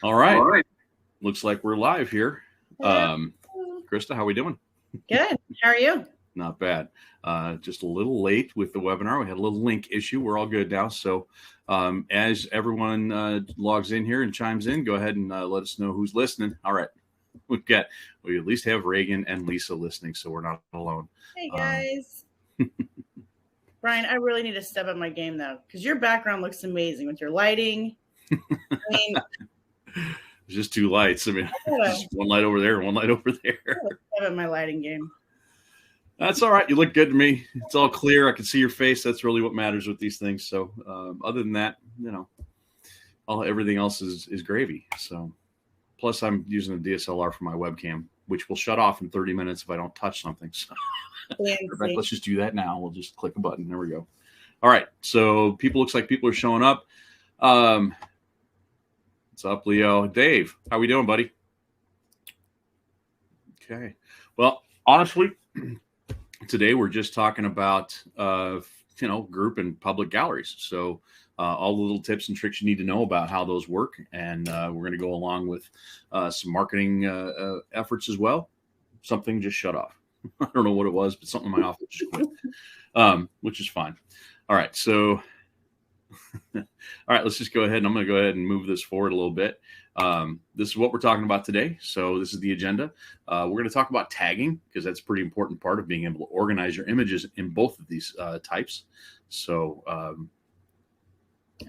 All right. All right. Looks like we're live here. Chrysta, how are we doing? Good. How are you? Not bad. Just a little late with the webinar. We had a little link issue. We're all good now. So as everyone logs in here and chimes in, go ahead and let us know who's listening. All right. We at least have Reagan and Lisa listening, so we're not alone. Hey, guys. Brian, I really need to step up my game, though, because your background looks amazing with your lighting. I mean, there's just two lights. I mean, just one light over there and one light over there. Step up my lighting game. That's all right. You look good to me. It's all clear. I can see your face. That's really what matters with these things. So other than that, everything else is gravy. So plus I'm using a DSLR for my webcam, which will shut off in 30 minutes if I don't touch something. So let's just do that now. We'll just click a button. There we go. All right. So looks like people are showing up. What's up, Leo? Dave, how we doing, buddy? Okay. Well, honestly, today we're just talking about group and public galleries. So all the little tips and tricks you need to know about how those work, and we're going to go along with some marketing efforts as well. Something just shut off. I don't know what it was, but something in my office just quit, which is fine. All right, so all right, let's just go ahead, and I'm going to go ahead and move this forward a little bit. This is what we're talking about today. So this is the agenda. We're going to talk about tagging, because that's a pretty important part of being able to organize your images in both of these types. So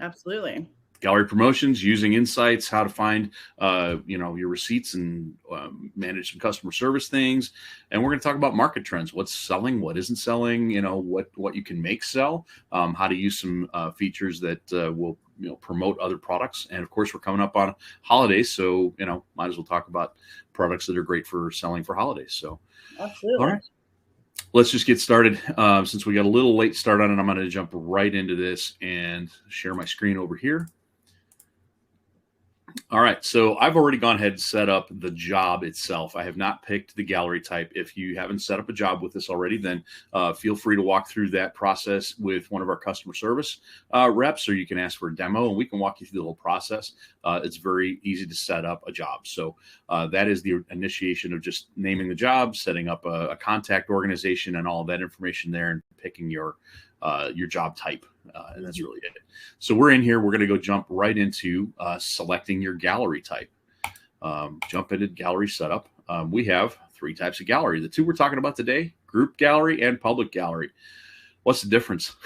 absolutely. Gallery promotions, using insights, how to find, your receipts and manage some customer service things. And we're going to talk about market trends, what's selling, what isn't selling, what you can make sell, how to use some features that will, promote other products. And of course, we're coming up on holidays. So, might as well talk about products that are great for selling for holidays. So, absolutely. All right. Let's just get started. Since we got a little late start on it, I'm going to jump right into this and share my screen over here. All right, so I've already gone ahead and set up the job itself. I have not picked the gallery type. If you haven't set up a job with this already, then feel free to walk through that process with one of our customer service reps, or you can ask for a demo, and we can walk you through the whole process. It's very easy to set up a job. So that is the initiation of just naming the job, setting up a contact organization, and all of that information there, and picking your job type. And that's really it. So we're in here. We're going to go jump right into selecting your gallery type. Jump into gallery setup. We have three types of gallery. The two we're talking about today, group gallery and public gallery. What's the difference?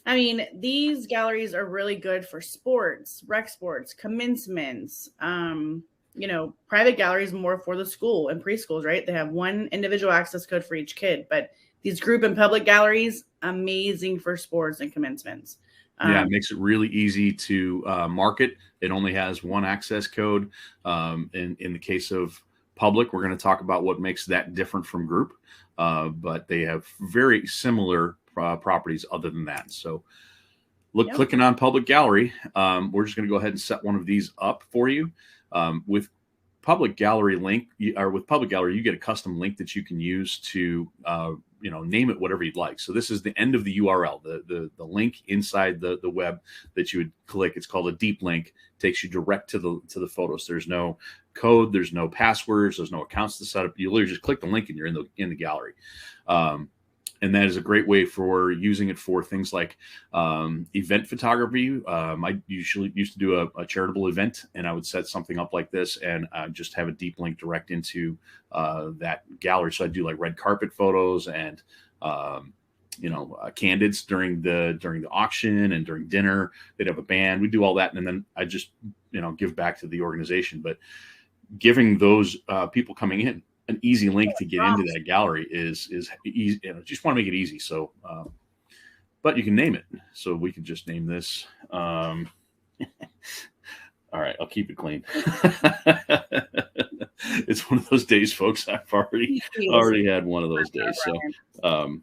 I mean, these galleries are really good for sports, rec sports, commencements. Private galleries more for the school and preschools, right? They have one individual access code for each kid, but these group and public galleries, amazing for sports and commencements. Yeah, it makes it really easy to market. It only has one access code. In the case of public, we're going to talk about what makes that different from group, but they have very similar properties other than that. So clicking on public gallery, we're just going to go ahead and set one of these up for you. With public gallery link, with public gallery, you get a custom link that you can use to name it whatever you'd like. So this is the end of the URL, the link inside the web that you would click. It's called a deep link. It takes you direct to the photos. There's no code, there's no passwords, there's no accounts to set up. You literally just click the link and you're in the gallery. And that is a great way for using it for things like event photography. I usually used to do a charitable event, and I would set something up like this and just have a deep link direct into that gallery. So I do like red carpet photos and candids during the auction and during dinner. They'd have a band. We do all that, and then I just give back to the organization. But giving those people coming in an easy link to get into that gallery is easy. Just want to make it easy. So, but you can name it. So we can just name this. All right, I'll keep it clean. It's one of those days, folks. I've already had one of those days. So, and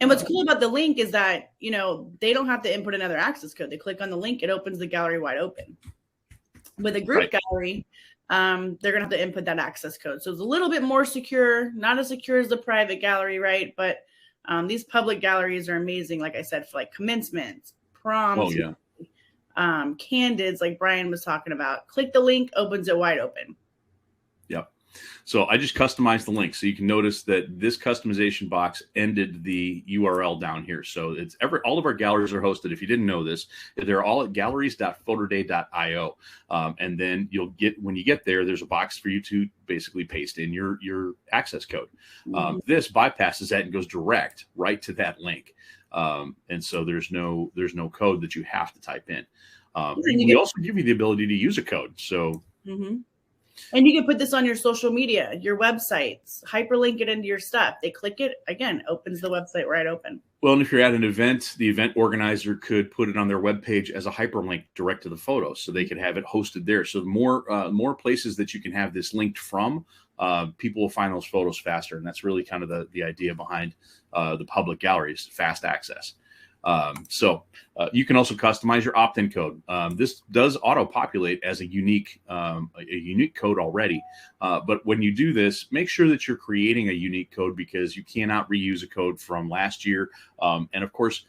what's cool about the link is that, they don't have to input another access code. They click on the link, it opens the gallery wide open. With a group gallery, they're going to have to input that access code. So it's a little bit more secure, not as secure as the private gallery, right? But these public galleries are amazing, like I said, for like commencements, proms, candids, like Brian was talking about. Click the link, opens it wide open. Yep. So I just customized the link. So you can notice that this customization box ended the URL down here. So it's all of our galleries are hosted. If you didn't know this, they're all at galleries.photoday.io. And then when you get there, there's a box for you to basically paste in your access code. This bypasses that and goes right to that link. And so there's no code that you have to type in. We also give you the ability to use a code. So. And you can put this on your social media, your websites, hyperlink it into your stuff. They click it, again, opens the website right open. Well, and if you're at an event, the event organizer could put it on their webpage as a hyperlink direct to the photo, so they could have it hosted there. So the more places that you can have this linked from, people will find those photos faster. And that's really kind of the idea behind the public galleries, fast access. So you can also customize your opt-in code. This does auto-populate as a unique code already. But when you do this, make sure that you're creating a unique code, because you cannot reuse a code from last year. And of course,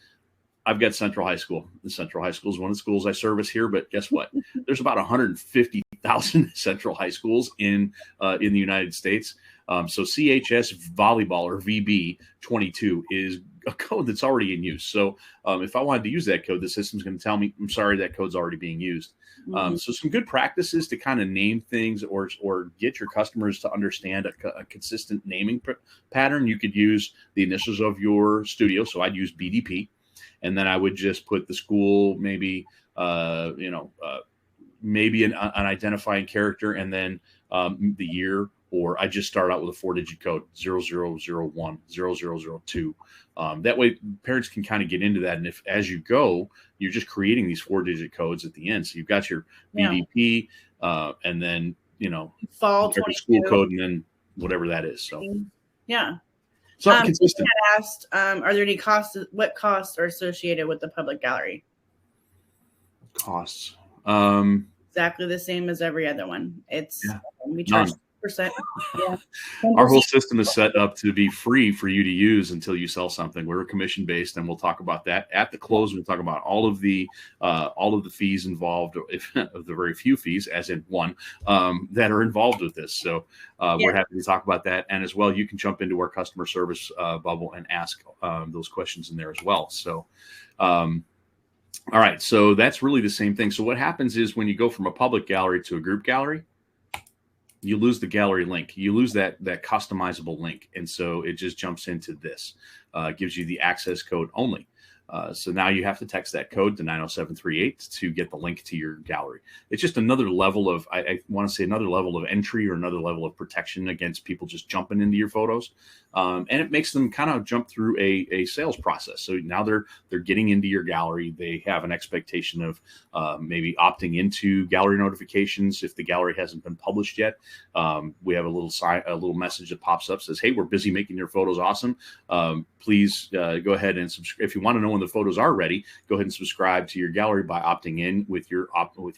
I've got Central High School. The Central High School is one of the schools I service here. But guess what? There's about 150,000 Central High Schools in the United States. So CHS volleyball, or VB 22, is a code that's already in use. So if I wanted to use that code, the system's going to tell me, I'm sorry, that code's already being used. So some good practices to kind of name things or get your customers to understand a consistent naming pattern. You could use the initials of your studio. So I'd use BDP, and then I would just put the school, maybe maybe an identifying character, and then the year. Or I just start out with a 4-digit code, 0001, 0002. That way parents can kind of get into that. And if, as you go, you're just creating these 4-digit codes at the end. So you've got your BDP, and then, fall school code, and then whatever that is. So, yeah. Something consistent. I asked, are there any costs? What costs are associated with the public gallery? Costs. Exactly the same as every other one. We charge None. Yeah. Our whole system is set up to be free for you to use until you sell something. We're commission based, and we'll talk about that at the close. We'll talk about all of the fees involved, if of the very few fees, as in one, that are involved with this. So we're happy to talk about that, and as well, you can jump into our customer service bubble and ask those questions in there as well. So. All right, so that's really the same thing. So what happens is when you go from a public gallery to a group gallery, you lose the gallery link. You lose that customizable link. And so it just jumps into this, gives you the access code only. So now you have to text that code to 90738 to get the link to your gallery. It's just another level of, I want to say, another level of entry, or another level of protection against people just jumping into your photos. And it makes them kind of jump through a sales process. So now they're getting into your gallery. They have an expectation of maybe opting into gallery notifications if the gallery hasn't been published yet. We have a little message that pops up, says, "Hey, we're busy making your photos awesome. Please go ahead and subscribe. If you want to know when the photos are ready, go ahead and subscribe to your gallery by opting in with your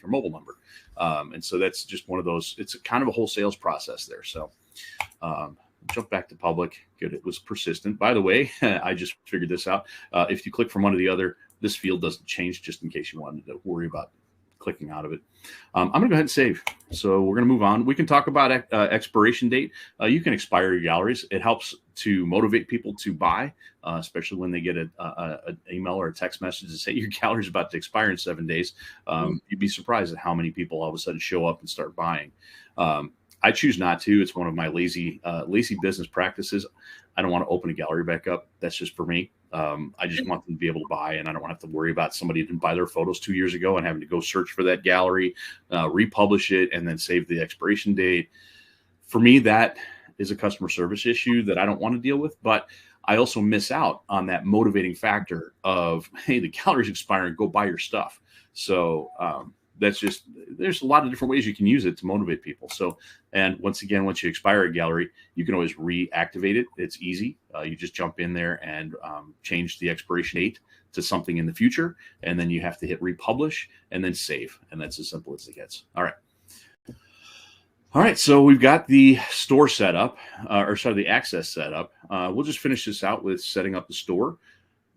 mobile number." And so that's just one of those. It's kind of a whole sales process there. So jump back to public. Good. It was persistent. By the way, I just figured this out. If you click from one to the other, this field doesn't change, just in case you wanted to worry about clicking out of it. I'm going to go ahead and save. So we're going to move on. We can talk about expiration date. You can expire your galleries. It helps to motivate people to buy, especially when they get an email or a text message to say your gallery is about to expire in 7 days. You'd be surprised at how many people all of a sudden show up and start buying. I choose not to. It's one of my lazy business practices. I don't want to open a gallery back up. That's just for me. I just want them to be able to buy, and I don't want to have to worry about somebody who didn't buy their photos 2 years ago and having to go search for that gallery, republish it, and then save the expiration date. For me, that is a customer service issue that I don't want to deal with, but I also miss out on that motivating factor of, hey, the gallery's expiring, go buy your stuff. So that's just, there's a lot of different ways you can use it to motivate people. So, and once again, once you expire a gallery, you can always reactivate it. It's easy. You just jump in there and change the expiration date to something in the future. And then you have to hit republish and then save. And that's as simple as it gets. All right. All right. So we've got the store set up, the access set up. We'll just finish this out with setting up the store.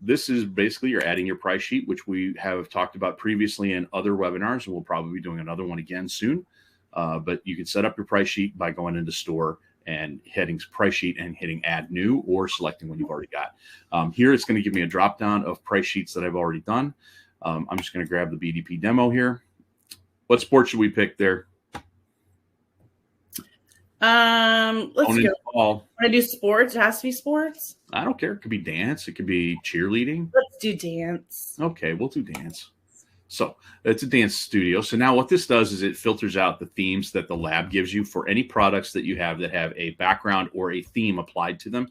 this is basically you're adding your price sheet, which we have talked about previously in other webinars, and we'll probably be doing another one again soon. But you can set up your price sheet by going into store and hitting price sheet and hitting add new, or selecting one you've already got. Here it's going to give me a drop down of price sheets that I've already done. I'm just going to grab the BDP demo here. What sport should we pick there? Let's go. Want to do sports? It has to be sports. I don't care. It could be dance. It could be cheerleading. Let's do dance. Okay, we'll do dance. So it's a dance studio. So now what this does is it filters out the themes that the lab gives you for any products that you have that have a background or a theme applied to them.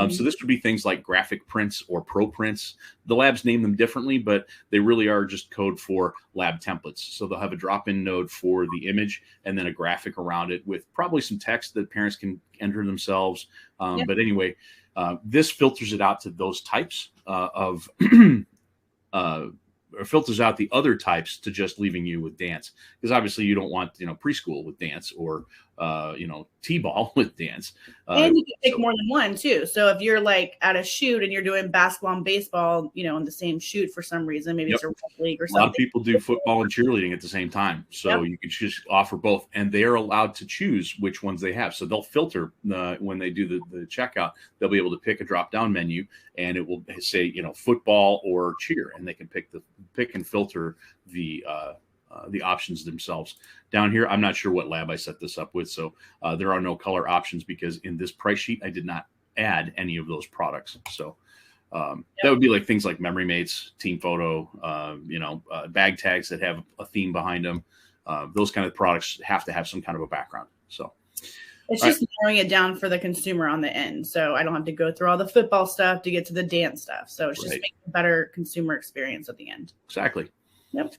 So this would be things like graphic prints or pro prints. The labs name them differently, but they really are just code for lab templates. So they'll have a drop-in node for the image and then a graphic around it with probably some text that parents can enter themselves. But anyway, this filters it out to those types of or filters out the other types to just leaving you with dance, because obviously you don't want preschool with dance or t-ball with dance. And you can pick more than one too. So if you're like at a shoot and you're doing basketball and baseball, in the same shoot for some reason, maybe it's a rec league or something. A lot of people do football and cheerleading at the same time, so you can just offer both, and they're allowed to choose which ones they have. So they'll filter when they do the checkout. They'll be able to pick a drop-down menu, and it will say football or cheer, and they can pick and filter the options themselves. Down here, I'm not sure what lab I set this up with, so there are no color options because in this price sheet I did not add any of those products. So that would be like things like Memory Mates, Team Photo, bag tags that have a theme behind them. Those kind of products have to have some kind of a background. So it's just narrowing it down for the consumer on the end, so I don't have to go through all the football stuff to get to the dance stuff. So it's just making a better consumer experience at the end. Exactly. Yep.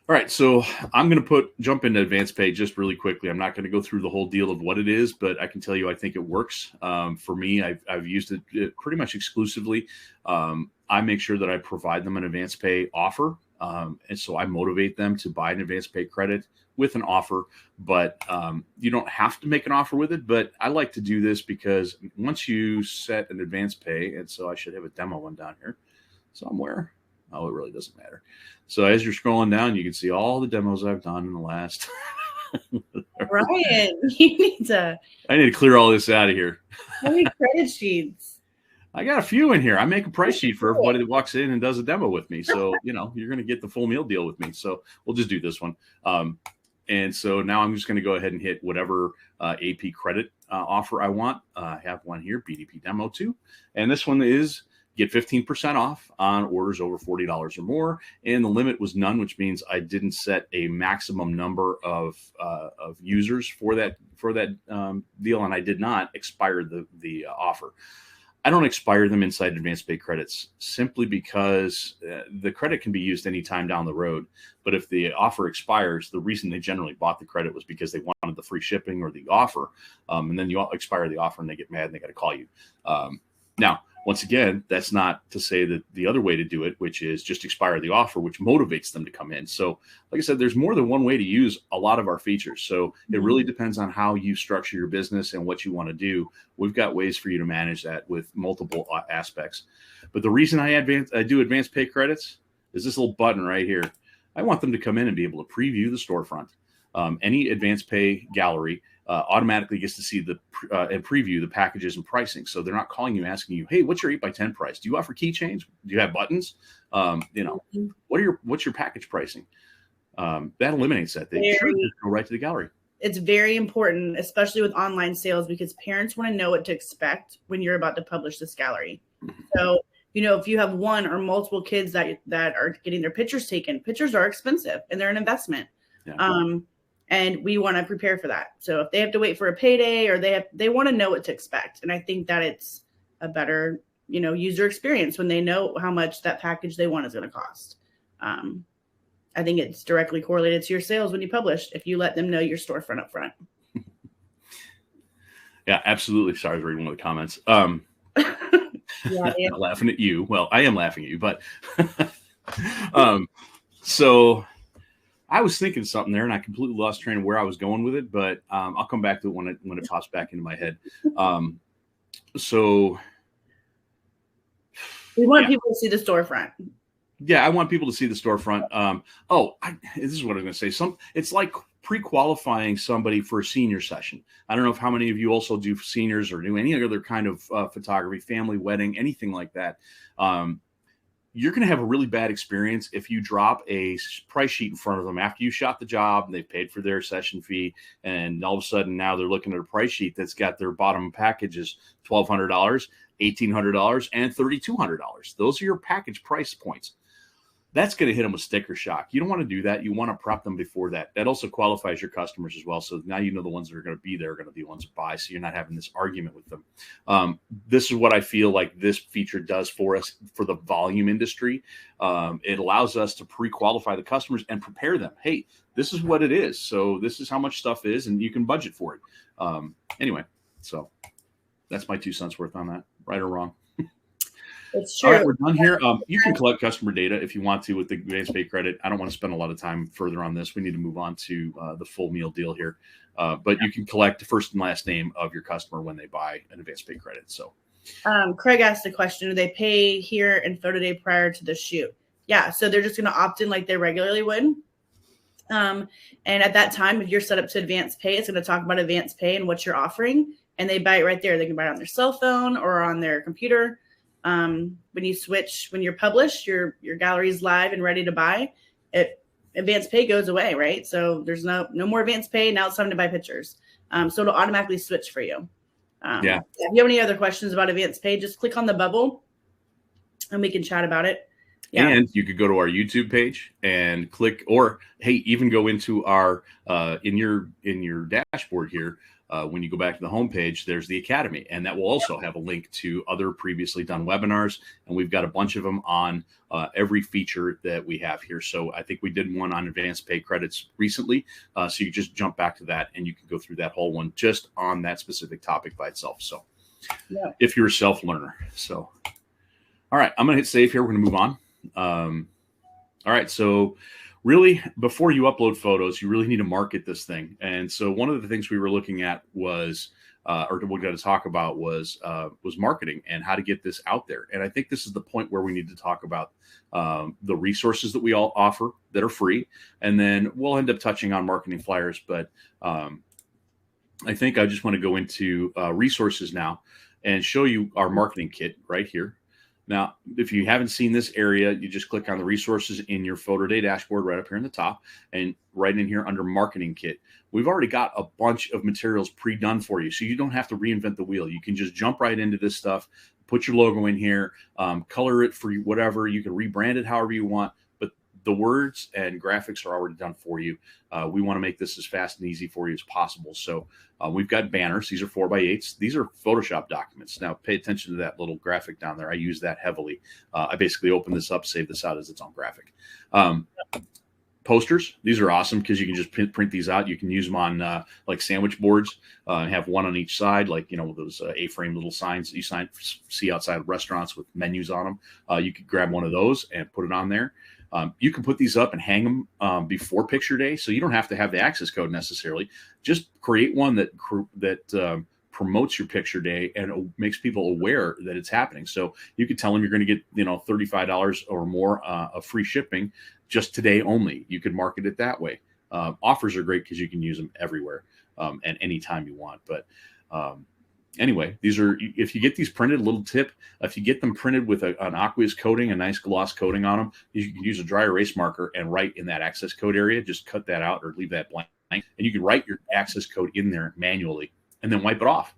All right, so I'm going to jump into Advanced Pay just really quickly. I'm not going to go through the whole deal of what it is, but I can tell you I think it works. For me, I've used it pretty much exclusively. I make sure that I provide them an Advanced Pay offer, and so I motivate them to buy an Advanced Pay credit with an offer. But you don't have to make an offer with it, but I like to do this because once you set an Advanced Pay, and so I should have a demo one down here somewhere. Oh, it really doesn't matter. So as you're scrolling down, you can see all the demos I've done in the last. Ryan, you need to. I need to clear all this out of here. How many credit sheets? I got a few in here. I make a price sheet for everybody that walks in and does a demo with me. So, you're going to get the full meal deal with me. So we'll just do this one. And so now I'm just going to go ahead and hit whatever AP credit offer I want. I have one here, BDP Demo 2. And this one is get 15% off on orders over $40 or more. And the limit was none, which means I didn't set a maximum number of users for that deal. And I did not expire the offer. I don't expire them inside Advanced Pay credits simply because the credit can be used anytime down the road. But if the offer expires, the reason they generally bought the credit was because they wanted the free shipping or the offer. And then you expire the offer and they get mad and they got to call you. Now, once again, that's not to say that the other way to do it, which is just expire the offer, which motivates them to come in. So like I said, there's more than one way to use a lot of our features. So it really depends on how you structure your business and what you want to do. We've got ways for you to manage that with multiple aspects. But the reason I do Advanced Pay credits is this little button right here. I want them to come in and be able to preview the storefront. Any Advanced Pay gallery automatically gets to see and preview the packages and pricing. So they're not calling you asking you, hey, what's your 8x10 price? Do you offer keychains? Do you have buttons? What's your package pricing? That eliminates that. They should just go right to the gallery. It's very important, especially with online sales, because parents want to know what to expect when you're about to publish this gallery. So, if you have one or multiple kids that are getting their pictures taken, pictures are expensive and they're an investment. Yeah. And we want to prepare for that. So if they have to wait for a payday or they want to know what to expect. And I think that it's a better, user experience when they know how much that package they want is going to cost. I think it's directly correlated to your sales when you publish, if you let them know your storefront up front. Yeah, absolutely. Sorry, I was reading one of the comments. I'm not laughing at you. Well, I am laughing at you, but so I was thinking something there, and I completely lost train of where I was going with it. But I'll come back to it when it pops back into my head. So We want people to see the storefront. Yeah, I want people to see the storefront. This is what I'm going to say. It's like pre-qualifying somebody for a senior session. I don't know if how many of you also do seniors or do any other kind of photography, family, wedding, anything like that. You're going to have a really bad experience if you drop a price sheet in front of them after you shot the job and they've paid for their session fee, and all of a sudden now they're looking at a price sheet that's got their bottom packages $1,200, $1,800, and $3,200. Those are your package price points. That's going to hit them with sticker shock. You don't want to do that. You want to prep them before that. That also qualifies your customers as well. So now you know the ones that are going to be there are going to be the ones that buy. So you're not having this argument with them. This is what I feel like this feature does for us for the volume industry. It allows us to pre-qualify the customers and prepare them. Hey, this is what it is. So this is how much stuff is, and you can budget for it. Anyway, so that's my 2 cents worth on that, right or wrong. It's true. All right, we're done here. You can collect customer data if you want to with the advanced pay credit. I don't want to spend a lot of time further on this. We need to move on to the full meal deal here. But you can collect the first and last name of your customer when they buy an advanced pay credit. So, Craig asked a question: do they pay here in PhotoDay prior to the shoot? Yeah, so they're just going to opt in like they regularly would. And at that time, if you're set up to advanced pay, it's going to talk about advanced pay and what you're offering, and they buy it right there. They can buy it on their cell phone or on their computer. When you're published, your gallery's live and ready to buy, advanced pay goes away, right? So there's no more advanced pay. Now it's time to buy pictures. So it'll automatically switch for you. If you have any other questions about advanced pay, just click on the bubble and we can chat about it. Yeah. And you could go to our YouTube page and click, or hey, even go into our in your dashboard here. When you go back to the homepage, there's the Academy, and that will also have a link to other previously done webinars. And we've got a bunch of them on every feature that we have here. So I think we did one on advanced pay credits recently. So you just jump back to that and you can go through that whole one just on that specific topic by itself. So if you're a self-learner. So, all right, I'm going to hit save here. We're going to move on. All right. So really, before you upload photos, you really need to market this thing. And so one of the things we were looking at was, or we're going to talk about was marketing and how to get this out there. And I think this is the point where we need to talk about the resources that we all offer that are free. And then we'll end up touching on marketing flyers. But I think I just want to go into resources now and show you our marketing kit right here. Now, if you haven't seen this area, you just click on the resources in your PhotoDay dashboard right up here in the top, and right in here under marketing kit. We've already got a bunch of materials pre-done for you, so you don't have to reinvent the wheel. You can just jump right into this stuff, put your logo in here, color it for whatever. You can rebrand it however you want, but the words and graphics are already done for you. We want to make this as fast and easy for you as possible. So we've got banners. These are 4x8s. These are Photoshop documents. Now pay attention to that little graphic down there. I use that heavily. I basically open this up, save this out as its own graphic. Posters. These are awesome because you can just print these out. You can use them on like sandwich boards and have one on each side, like, you know, those A-frame little signs that you see outside of restaurants with menus on them. You could grab one of those and put it on there. You can put these up and hang them before picture day, so you don't have to have the access code necessarily. Just create one that promotes your picture day and makes people aware that it's happening. So you could tell them you're going to get, you know, $35 or more of free shipping just today only. You could market it that way. Offers are great because you can use them everywhere and anytime you want. But anyway, these are, if you get these printed, a little tip, if you get them printed with an aqueous coating, a nice gloss coating on them, you can use a dry erase marker and write in that access code area. Just cut that out or leave that blank, and you can write your access code in there manually and then wipe it off.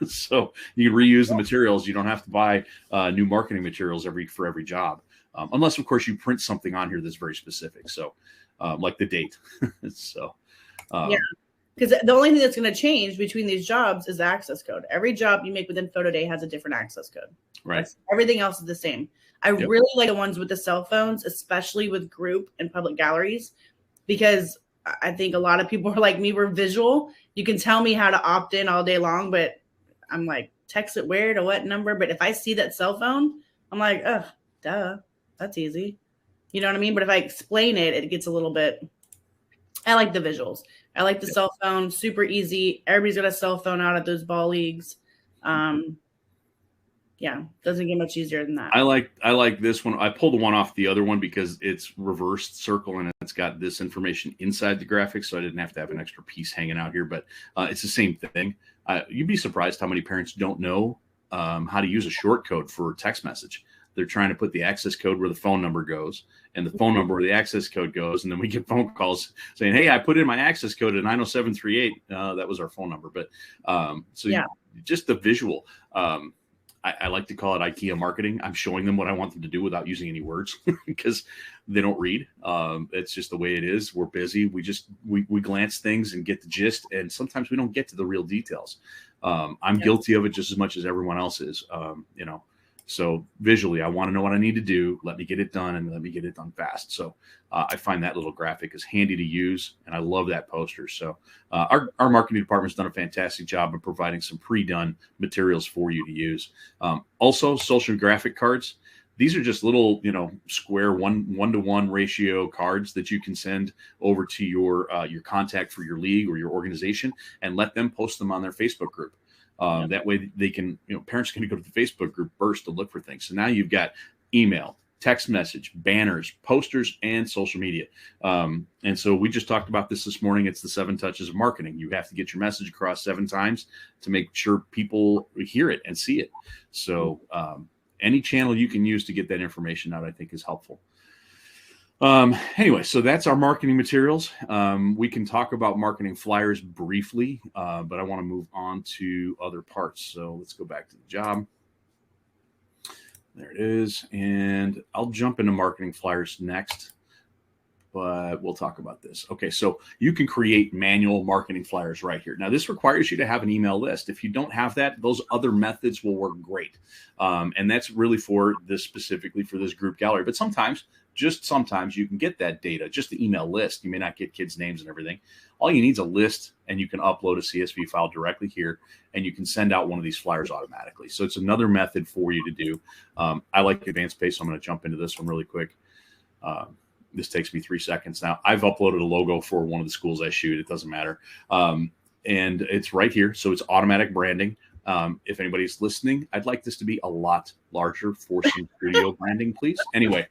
So you can reuse the materials. You don't have to buy new marketing materials for every job, unless of course you print something on here that's very specific. So like the date. So yeah. Because the only thing that's going to change between these jobs is the access code. Every job you make within PhotoDay has a different access code. Right. Everything else is the same. I really like the ones with the cell phones, especially with group and public galleries, because I think a lot of people are like me. We're visual. You can tell me how to opt in all day long, but I'm like, text it where to what number. But if I see that cell phone, I'm like, oh, duh, that's easy. You know what I mean? But if I explain it, it gets a little bit. I like the visuals. I like the cell phone, super easy. Everybody's got a cell phone out at those ball leagues. Yeah, doesn't get much easier than that. I like this one. I pulled the one off the other one because it's reversed circle and it's got this information inside the graphic, so I didn't have to have an extra piece hanging out here. But it's the same thing. You'd be surprised how many parents don't know how to use a short code for a text message. They're trying to put the access code where the phone number goes and the phone number where the access code goes. And then we get phone calls saying, hey, I put in my access code at 90738. That was our phone number. But just the visual. I like to call it IKEA marketing. I'm showing them what I want them to do without using any words because they don't read. It's just the way it is. We're busy. We glance things and get the gist. And sometimes we don't get to the real details. I'm guilty of it just as much as everyone else is, So visually, I want to know what I need to do. Let me get it done and let me get it done fast. So I find that little graphic is handy to use, and I love that poster. So our marketing department's done a fantastic job of providing some pre-done materials for you to use. Also, social graphic cards. These are just little, square one-to-one ratio cards that you can send over to your contact for your league or your organization and let them post them on their Facebook group. That way they can, parents can go to the Facebook group first to look for things. So now you've got email, text message, banners, posters, and social media. And so we just talked about this morning. It's the 7 touches of marketing. You have to get your message across 7 times to make sure people hear it and see it. So any channel you can use to get that information out, I think, is helpful. Anyway, so that's our marketing materials. We can talk about marketing flyers briefly, but I want to move on to other parts. So let's go back to the job. There it is. And I'll jump into marketing flyers next, but we'll talk about this. Okay, so you can create manual marketing flyers right here. Now, this requires you to have an email list. If you don't have that, those other methods will work great. And that's really for this, specifically for this group gallery. But sometimes you can get that data, just the email list. You may not get kids' names and everything. All you need is a list, and you can upload a CSV file directly here, and you can send out one of these flyers automatically. So it's another method for you to do. I like Advanced Pay, so I'm going to jump into this one really quick. This takes me 3 seconds. Now, I've uploaded a logo for one of the schools I shoot. It doesn't matter. And it's right here. So it's automatic branding. If anybody's listening, I'd like this to be a lot larger for some studio branding, please. Anyway,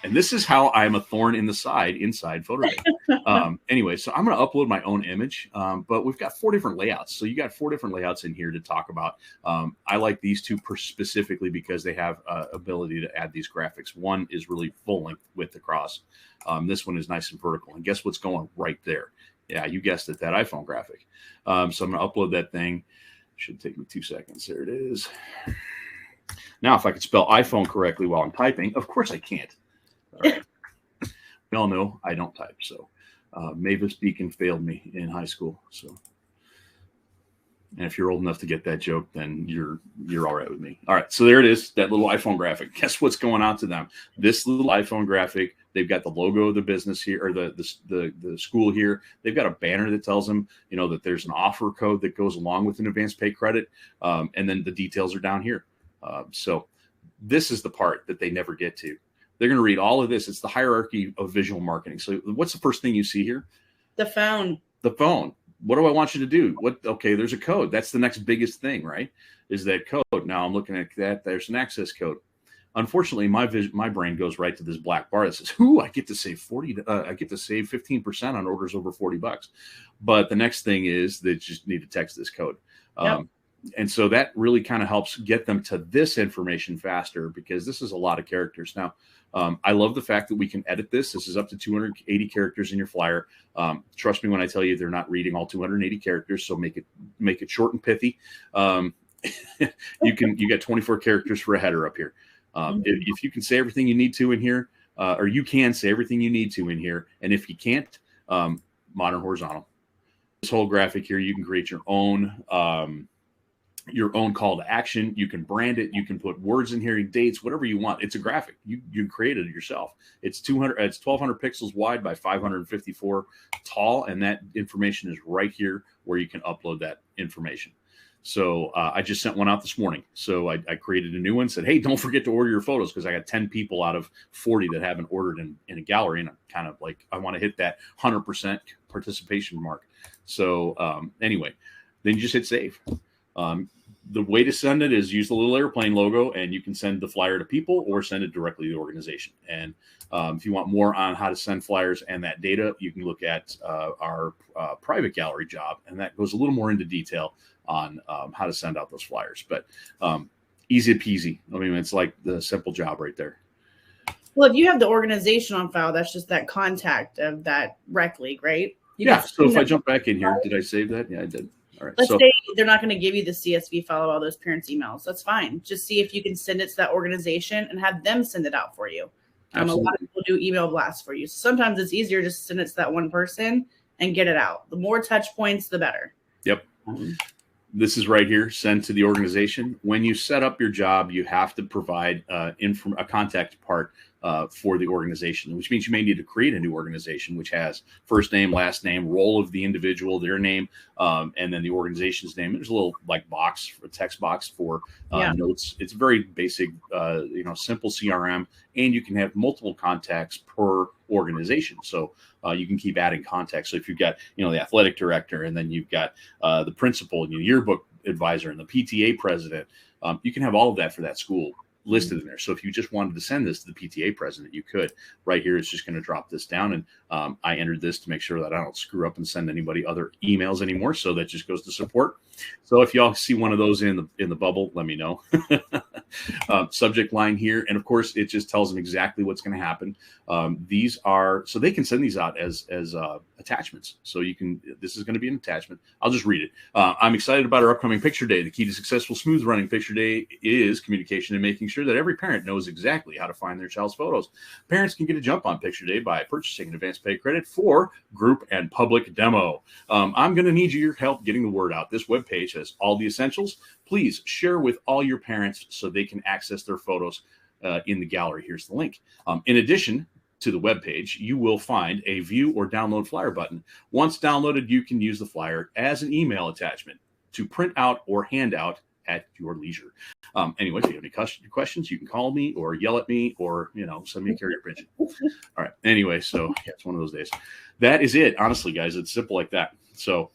and this is how I'm a thorn in the side inside PhotoDay. Anyway, so I'm going to upload my own image, but we've got 4 different layouts. So you got 4 different layouts in here to talk about. I like these 2 specifically because they have ability to add these graphics. One is really full length width across. This one is nice and vertical. And guess what's going right there? Yeah, you guessed it, that iPhone graphic. So I'm going to upload that thing. Should take me 2 seconds. There it is. Now, if I could spell iPhone correctly while I'm typing, of course I can't. All right. We all know I don't type. So Mavis Beacon failed me in high school. So, and if you're old enough to get that joke, then you're all right with me. All right. So there it is, that little iPhone graphic. Guess what's going on to them? This little iPhone graphic. They've got the logo of the business here, or the school here. They've got a banner that tells them, that there's an offer code that goes along with an advanced pay credit. And then the details are down here. So this is the part that they never get to. They're going to read all of this. It's the hierarchy of visual marketing. So what's the first thing you see here? The phone. The phone. What do I want you to do? Okay, there's a code. That's the next biggest thing, right? Is that code. Now I'm looking at that. There's an access code. Unfortunately, my brain goes right to this black bar that says, "Ooh, I get to save 15% on orders over $40." But the next thing is they just need to text this code. Yep. And so that really kind of helps get them to this information faster, because this is a lot of characters. Now, I love the fact that we can edit this. This is up to 280 characters in your flyer. Trust me when I tell you they're not reading all 280 characters. So make it short and pithy. You got 24 characters for a header up here. If you can say everything you need to in here, or you can say everything you need to in here, and if you can't, modern horizontal. This whole graphic here, you can create your own call to action. You can brand it. You can put words in here, dates, whatever you want. It's a graphic. You created it yourself. It's 1,200 pixels wide by 554 tall, and that information is right here where you can upload that information. So I just sent one out this morning. So I created a new one, said, hey, don't forget to order your photos, because I got 10 people out of 40 that haven't ordered in a gallery. And I'm kind of like, I want to hit that 100% participation mark. So anyway, then you just hit save. The way to send it is use the little airplane logo, and you can send the flyer to people or send it directly to the organization. And if you want more on how to send flyers and that data, you can look at our private gallery job, and that goes a little more into detail on how to send out those flyers. But easy peasy. I mean, it's like the simple job right there. Well, if you have the organization on file, that's just that contact of that rec league, right? Yeah. So if I jump back in here, did I save that? Yeah, I did. All right. Let's say they're not going to give you the CSV file of all those parents' emails. That's fine. Just see if you can send it to that organization and have them send it out for you. A lot of people do email blasts for you. So sometimes it's easier just to send it to that one person and get it out. The more touch points, the better. Yep. This is right here, send to the organization. When you set up your job, you have to provide a contact part for the organization, which means you may need to create a new organization, which has first name, last name, role of the individual, their name, and then the organization's name. There's a little like box, a text box for notes. It's very basic, simple CRM, and you can have multiple contacts per organization. So you can keep adding contacts. So if you've got, the athletic director, and then you've got the principal and your yearbook advisor and the PTA president, you can have all of that for that school listed in there. So if you just wanted to send this to the PTA president, you could. Right here, it's just going to drop this down, and I entered this to make sure that I don't screw up and send anybody other emails anymore. So that just goes to support. So if y'all see one of those in the bubble, let me know. Subject line here, and of course, it just tells them exactly what's going to happen. These are so they can send these out as attachments. So you can. This is going to be an attachment. I'll just read it. I'm excited about our upcoming picture day. The key to successful, smooth running picture day is communication and making sure that every parent knows exactly how to find their child's photos. Parents can get a jump on picture day by purchasing an advance pay credit for group and public demo. I'm going to need your help getting the word out. This webpage has all the essentials. Please share with all your parents so they can access their photos in the gallery. Here's the link. In addition to the webpage, you will find a view or download flyer button. Once downloaded, you can use the flyer as an email attachment to print out or hand out at your leisure. Anyway, if you have any questions, you can call me or yell at me or, send me a carrier pigeon. All right. Anyway, so yeah, it's one of those days. That is it. Honestly, guys, it's simple like that. So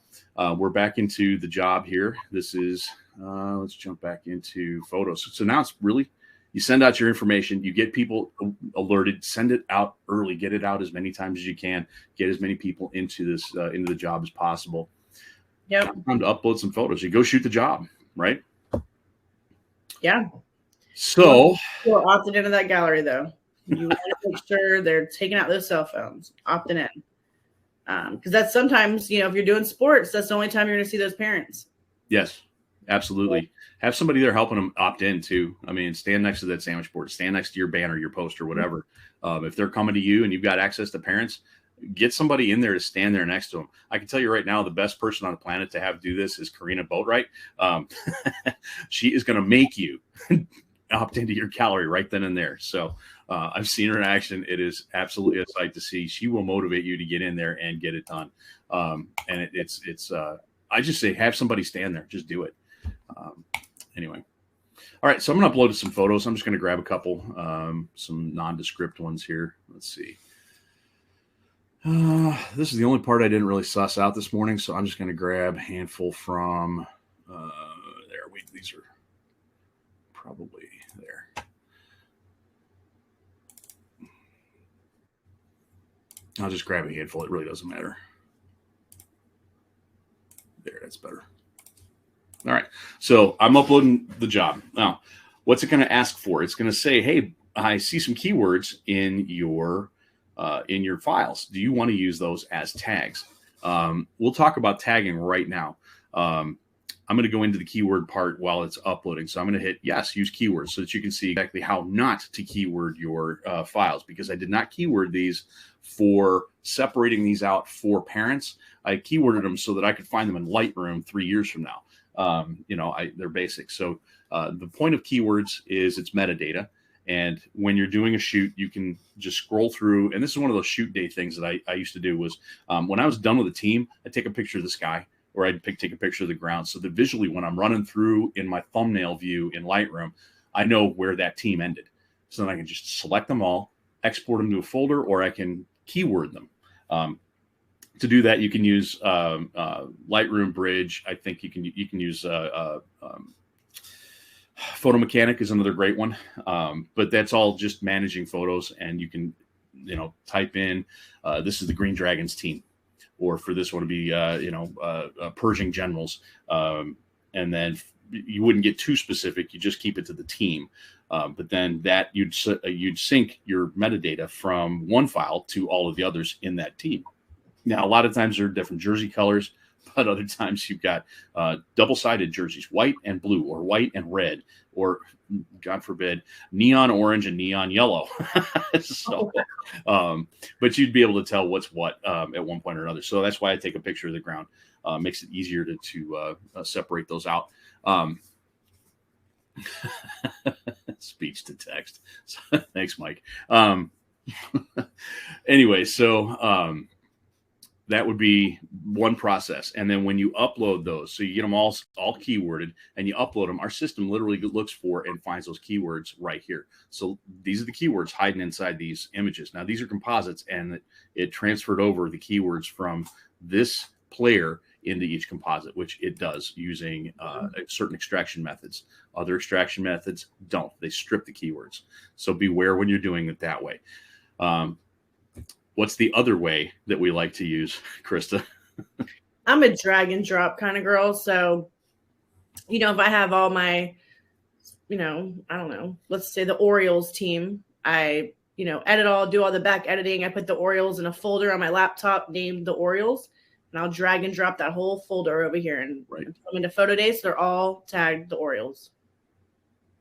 we're back into the job here. This is, let's jump back into photos. So now it's really, you send out your information, you get people alerted, send it out early, get it out as many times as you can, get as many people into this, into the job as possible. Yep. Time to upload some photos. You go shoot the job, right? Yeah. So you're opted into that gallery, though. You want to make sure they're taking out those cell phones, opting in. Because that's sometimes, if you're doing sports, that's the only time you're going to see those parents. Yes, absolutely. Have somebody there helping them opt in too. I mean, stand next to that sandwich board, stand next to your banner, your poster, whatever. If they're coming to you and you've got access to parents, get somebody in there to stand there next to them. I can tell you right now, the best person on the planet to have do this is Karina Boatwright. She is going to make you opt into your gallery right then and there. So I've seen her in action. It is absolutely a sight to see. She will motivate you to get in there and get it done. And it's I just say, have somebody stand there, just do it. Anyway. All right. So I'm going to upload some photos. I'm just going to grab a couple, some nondescript ones here. Let's see. This is the only part I didn't really suss out this morning. So I'm just going to grab a handful from there. These are probably there. I'll just grab a handful. It really doesn't matter. There, that's better. All right. So I'm uploading the job. Now, what's it going to ask for? It's going to say, hey, I see some keywords in your files. Do you want to use those as tags? We'll talk about tagging right now. I'm going to go into the keyword part while it's uploading. So I'm going to hit yes, use keywords so that you can see exactly how not to keyword your files, because I did not keyword these for separating these out for parents. I keyworded them so that I could find them in Lightroom 3 years from now. They're basic. So the point of keywords is it's metadata. And when you're doing a shoot, you can just scroll through. And this is one of those shoot day things that I used to do was when I was done with a team, I'd take a picture of the sky, or I'd take a picture of the ground. So that visually, when I'm running through in my thumbnail view in Lightroom, I know where that team ended. So then I can just select them all, export them to a folder, or I can keyword them. To do that, you can use Lightroom Bridge. I think you can use Photo Mechanic is another great one, but that's all just managing photos, and you can, type in this is the Green Dragons team, or for this one to be Pershing Generals, and then you wouldn't get too specific. You just keep it to the team, but then that you'd sync your metadata from one file to all of the others in that team. Now, a lot of times there are different jersey colors, but other times you've got double-sided jerseys, white and blue, or white and red, or God forbid, neon orange and neon yellow. So, but you'd be able to tell what's what at one point or another. So that's why I take a picture of the ground. Makes it easier to separate those out. Speech to text. Thanks, Mike. Anyway, so that would be one process. And then when you upload those, so you get them all keyworded and you upload them, our system literally looks for and finds those keywords right here. So these are the keywords hiding inside these images. Now, these are composites, and it transferred over the keywords from this player into each composite, which it does using certain extraction methods. Other extraction methods don't. They strip the keywords. So beware when you're doing it that way. What's the other way that we like to use, Chrysta? I'm a drag and drop kind of girl. So, if I have all my, I don't know, let's say the Orioles team, I, edit all, do all the back editing. I put the Orioles in a folder on my laptop named the Orioles, and I'll drag and drop that whole folder over here and put them into PhotoDay. So they're all tagged the Orioles.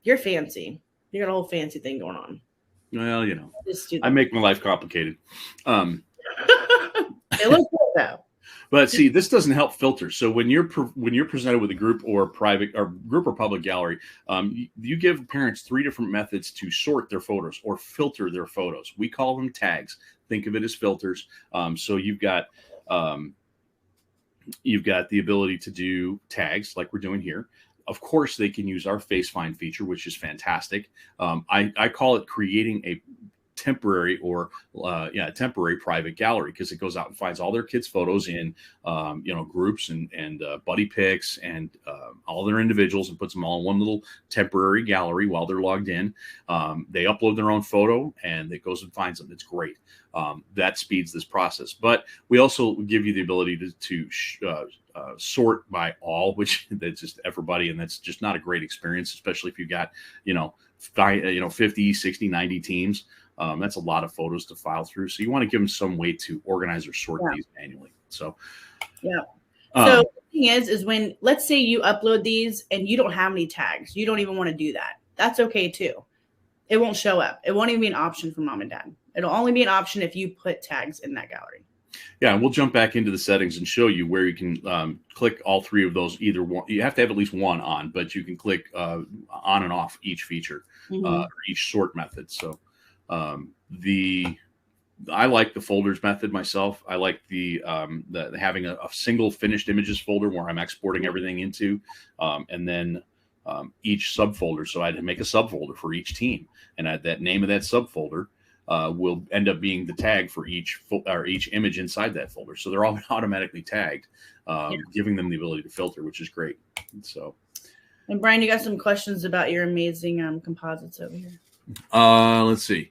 You're fancy. You got a whole fancy thing going on. Well, I make my life complicated. It looks good though. But see, this doesn't help filter. So when you're presented with a group or private or group or public gallery, you give parents 3 different methods to sort their photos or filter their photos. We call them tags. Think of it as filters. So you've got the ability to do tags like we're doing here. Of course, they can use our face find feature, which is fantastic. I call it creating a temporary temporary private gallery, because it goes out and finds all their kids' photos in groups and buddy pics and all their individuals, and puts them all in one little temporary gallery while they're logged in. They upload their own photo and it goes and finds them. It's great. That speeds this process. But we also give you the ability to sort by all, which that's just everybody, and that's just not a great experience, especially if you've got 50, 60, 90 teams. That's a lot of photos to file through. So you want to give them some way to organize or sort these manually. So so the thing is when, let's say you upload these and you don't have any tags, you don't even want to do that. That's okay too. It won't show up. It won't even be an option for mom and dad. It'll only be an option if you put tags in that gallery. Yeah, and we'll jump back into the settings and show you where you can click all 3 of those. Either one, you have to have at least one on, but you can click on and off each feature or each sort method. So I like the folders method myself. I like the having a single finished images folder where I'm exporting everything into, and then each subfolder. So I'd make a subfolder for each team, and that name of that subfolder will end up being the tag for each image inside that folder. So they're all automatically tagged, giving them the ability to filter, which is great. So, and Brian, you got some questions about your amazing composites over here. Let's see.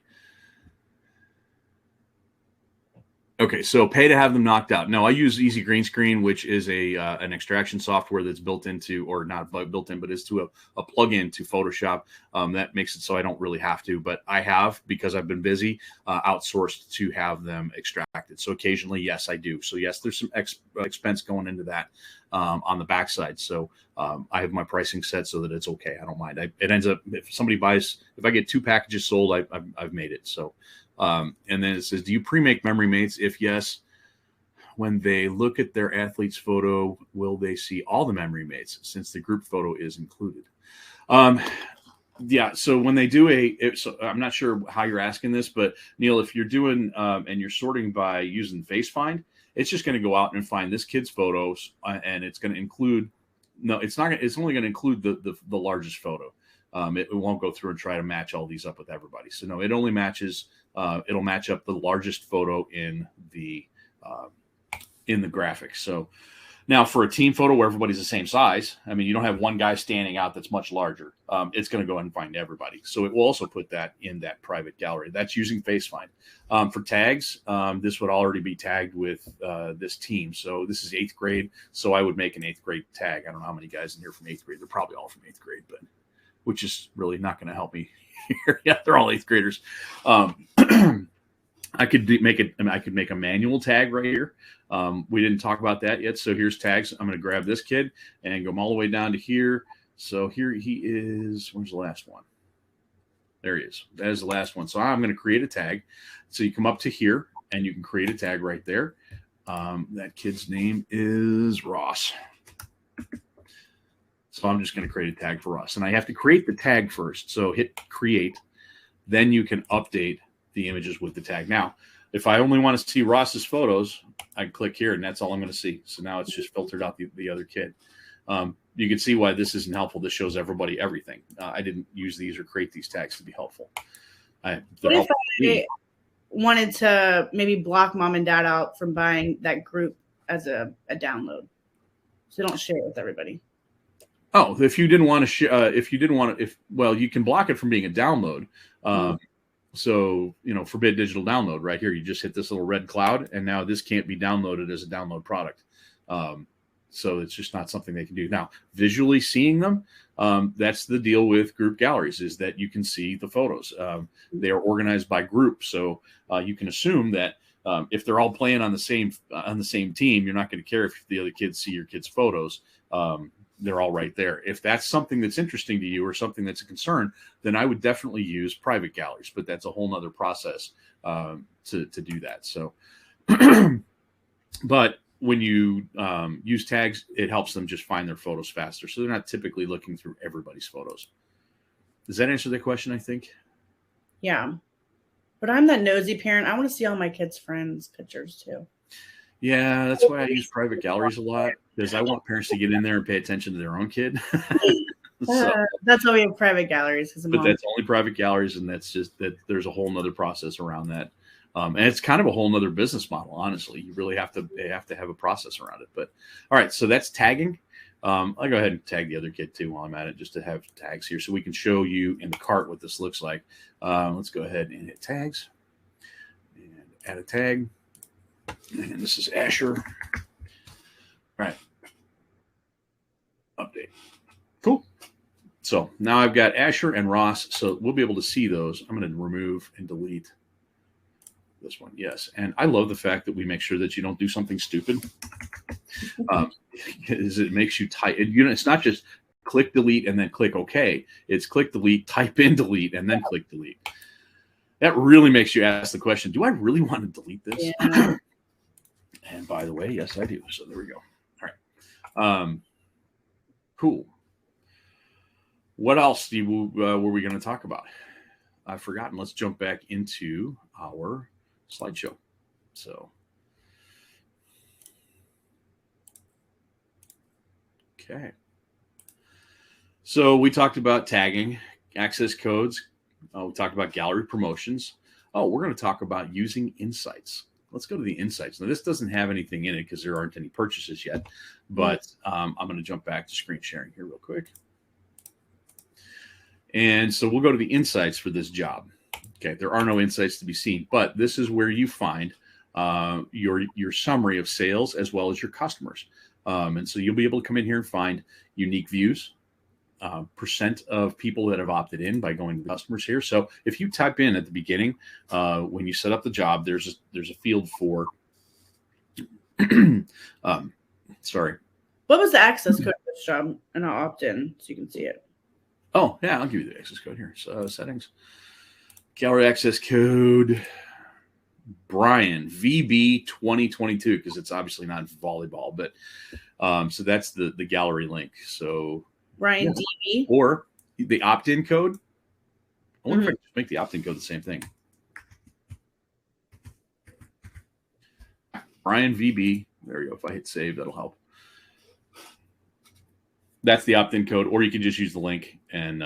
Okay, so pay to have them knocked out. No, I use Easy Green Screen, which is an extraction software that's built into, or not built in, but is to a plug-in to Photoshop. That makes it so I don't really have to, but I have, because I've been busy, outsourced to have them extracted. So occasionally, yes, I do. So yes, there's some expense going into that on the backside. So I have my pricing set so that it's okay. I don't mind. It ends up, if I get 2 packages sold, I've made it. So. And then it says, do you pre-make memory mates? If yes, when they look at their athlete's photo, will they see all the memory mates since the group photo is included? Yeah. So when they do so I'm not sure how you're asking this, but Neil, if you're doing, and you're sorting by using Face Find, it's just going to go out and find this kid's photos, and it's going to include, no, it's not, it's only going to include the largest photo. It won't go through and try to match all these up with everybody. So no, it only matches, it'll match up the largest photo in the graphics. So Now, for a team photo where everybody's the same size, I mean, you don't have one guy standing out that's much larger. It's going to go and find everybody. So it will also put that in that private gallery. That's using FaceFind. For tags, this would already be tagged with this team. So this is 8th grade. So I would make an 8th grade tag. I don't know how many guys in here from 8th grade. They're probably all from 8th grade, but which is really not going to help me here. Yeah, they're all 8th graders. I could make it. I mean, I could make a manual tag right here. We didn't talk about that yet. So here's tags. I'm going to grab this kid and go all the way down to here. So here he is. Where's the last one? There he is. That is the last one. So I'm going to create a tag. So you come up to here and you can create a tag right there. That kid's name is Ross. So I'm just going to create a tag for Ross. And I have to create the tag first. So hit create. Then you can update the images with the tag. Now, if I only want to see Ross's photos, I can click here and that's all I'm going to see. So now it's just filtered out the other kid. You can see why this isn't helpful. This shows everybody everything. I didn't use these or create these tags to be helpful. What if I wanted to maybe block mom and dad out from buying that group as a download, so don't share it with everybody? Oh, if you didn't want to share, well, you can block it from being a download. So, forbid digital download right here. You just hit this little red cloud and now this can't be downloaded as a download product. So it's just not something they can do. Now, visually seeing them, that's the deal with group galleries, is that you can see the photos. They are organized by group. So you can assume that if they're all playing on the same team, you're not going to care if the other kids see your kids' photos. They're all right there. If that's something that's interesting to you or something that's a concern, then I would definitely use private galleries, but that's a whole nother process to do that. So, but when you use tags, it helps them just find their photos faster. So they're not typically looking through everybody's photos. Does that answer the question, I think? Yeah. But I'm that nosy parent. I want to see all my kids' friends' pictures too. Yeah, that's why I use private galleries a lot, because I want parents to get in there and pay attention to their own kid. That's why we have private galleries. But that's only private galleries, and that's just that there's a whole nother process around that. And it's kind of a whole nother business model, honestly. You really have to have a process around it. But all right, so that's tagging. I'll go ahead and tag the other kid too while I'm at it, just to have tags here so we can show you in the cart what this looks like. Let's go ahead and hit tags and add a tag. And this is Asher. All right. Update. Cool. So now I've got Asher and Ross, so we'll be able to see those. I'm going to remove and delete this one. Yes. And I love the fact that we make sure that you don't do something stupid. It makes you type. It's not just click delete and then click OK. It's click delete, type in delete, and then click delete. That really makes you ask the question, do I really want to delete this? Yeah. And by the way, yes, I do. So there we go. All right. Cool. What else were we going to talk about? I've forgotten. Let's jump back into our slideshow. So, okay. So we talked about tagging, access codes. We talked about gallery promotions. Oh, we're going to talk about using insights. Let's go to the insights. Now, this doesn't have anything in it because there aren't any purchases yet, but I'm going to jump back to screen sharing here real quick. And so we'll go to the insights for this job. Okay, there are no insights to be seen, but this is where you find your summary of sales as well as your customers. And so you'll be able to come in here and find unique views, percent of people that have opted in by going to the customers here. So if you type in at the beginning, when you set up the job, there's a field for, sorry. What was the access code for this job? And I'll opt in so you can see it. Oh, yeah, I'll give you the access code here. So settings, gallery access code, Brian, VB 2022, because it's obviously not volleyball, but so that's the gallery link. So Brian DB. Or the opt-in code. I wonder if I can make the opt-in code the same thing. Brian VB. There you go. If I hit save, that'll help. That's the opt-in code, or you can just use the link and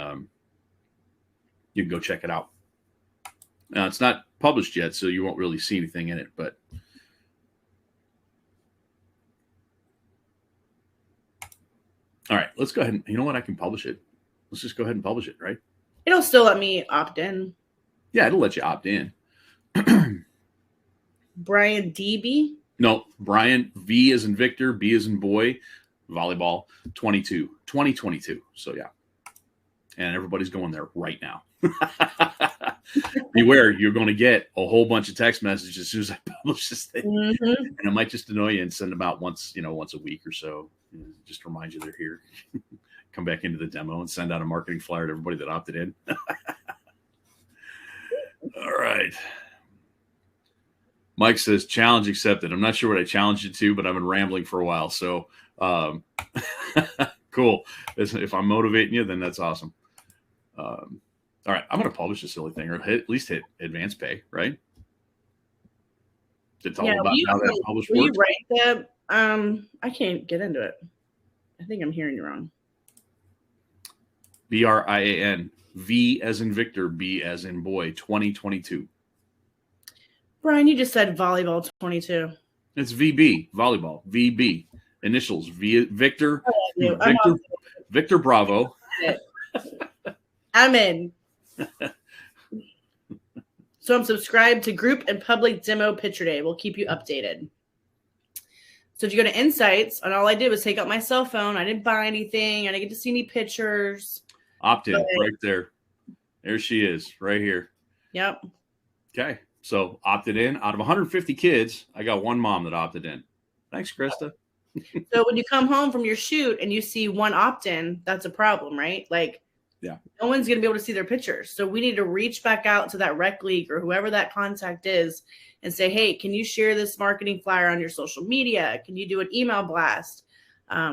you can go check it out. Now, it's not published yet, so you won't really see anything in it, but All right, let's go ahead and, you know what? I can publish it. Let's just go ahead and publish it, right? It'll still let me opt in. Yeah, it'll let you opt in. Brian DB? No, Brian, V as in Victor, B as in boy, volleyball, 2022. So, yeah. And everybody's going there right now. Beware, you're going to get a whole bunch of text messages as soon as I publish this thing. Mm-hmm. And it might just annoy you and send them out once a week or so. Just remind you they're here. Come back into the demo and send out a marketing flyer to everybody that opted in. All right. Mike says, challenge accepted. I'm not sure what I challenged you to, but I've been rambling for a while. So cool. If I'm motivating you, then that's awesome. All right. I'm going to publish a silly thing, or at least hit advance pay, right? To tell them about how that publish works. You write that? I can't get into it. I think I'm hearing you wrong. BRIAN, V as in Victor, B as in boy, 2022. Brian, you just said volleyball 22. It's VB, volleyball, VB. Initials, Victor, Victor Bravo. I'm in. So I'm subscribed to group and public demo picture day. We'll keep you updated. So if you go to Insights, and all I did was take out my cell phone. I didn't buy anything. I didn't get to see any pictures. Opt in right there. There she is, right here. Yep. Okay. So opted in. Out of 150 kids, I got one mom that opted in. Thanks, Chrysta. So when you come home from your shoot and you see one opt-in, that's a problem, right? Like, yeah, no one's going to be able to see their pictures. So we need to reach back out to that rec league or whoever that contact is and say, hey, can you share this marketing flyer on your social media? Can you do an email blast?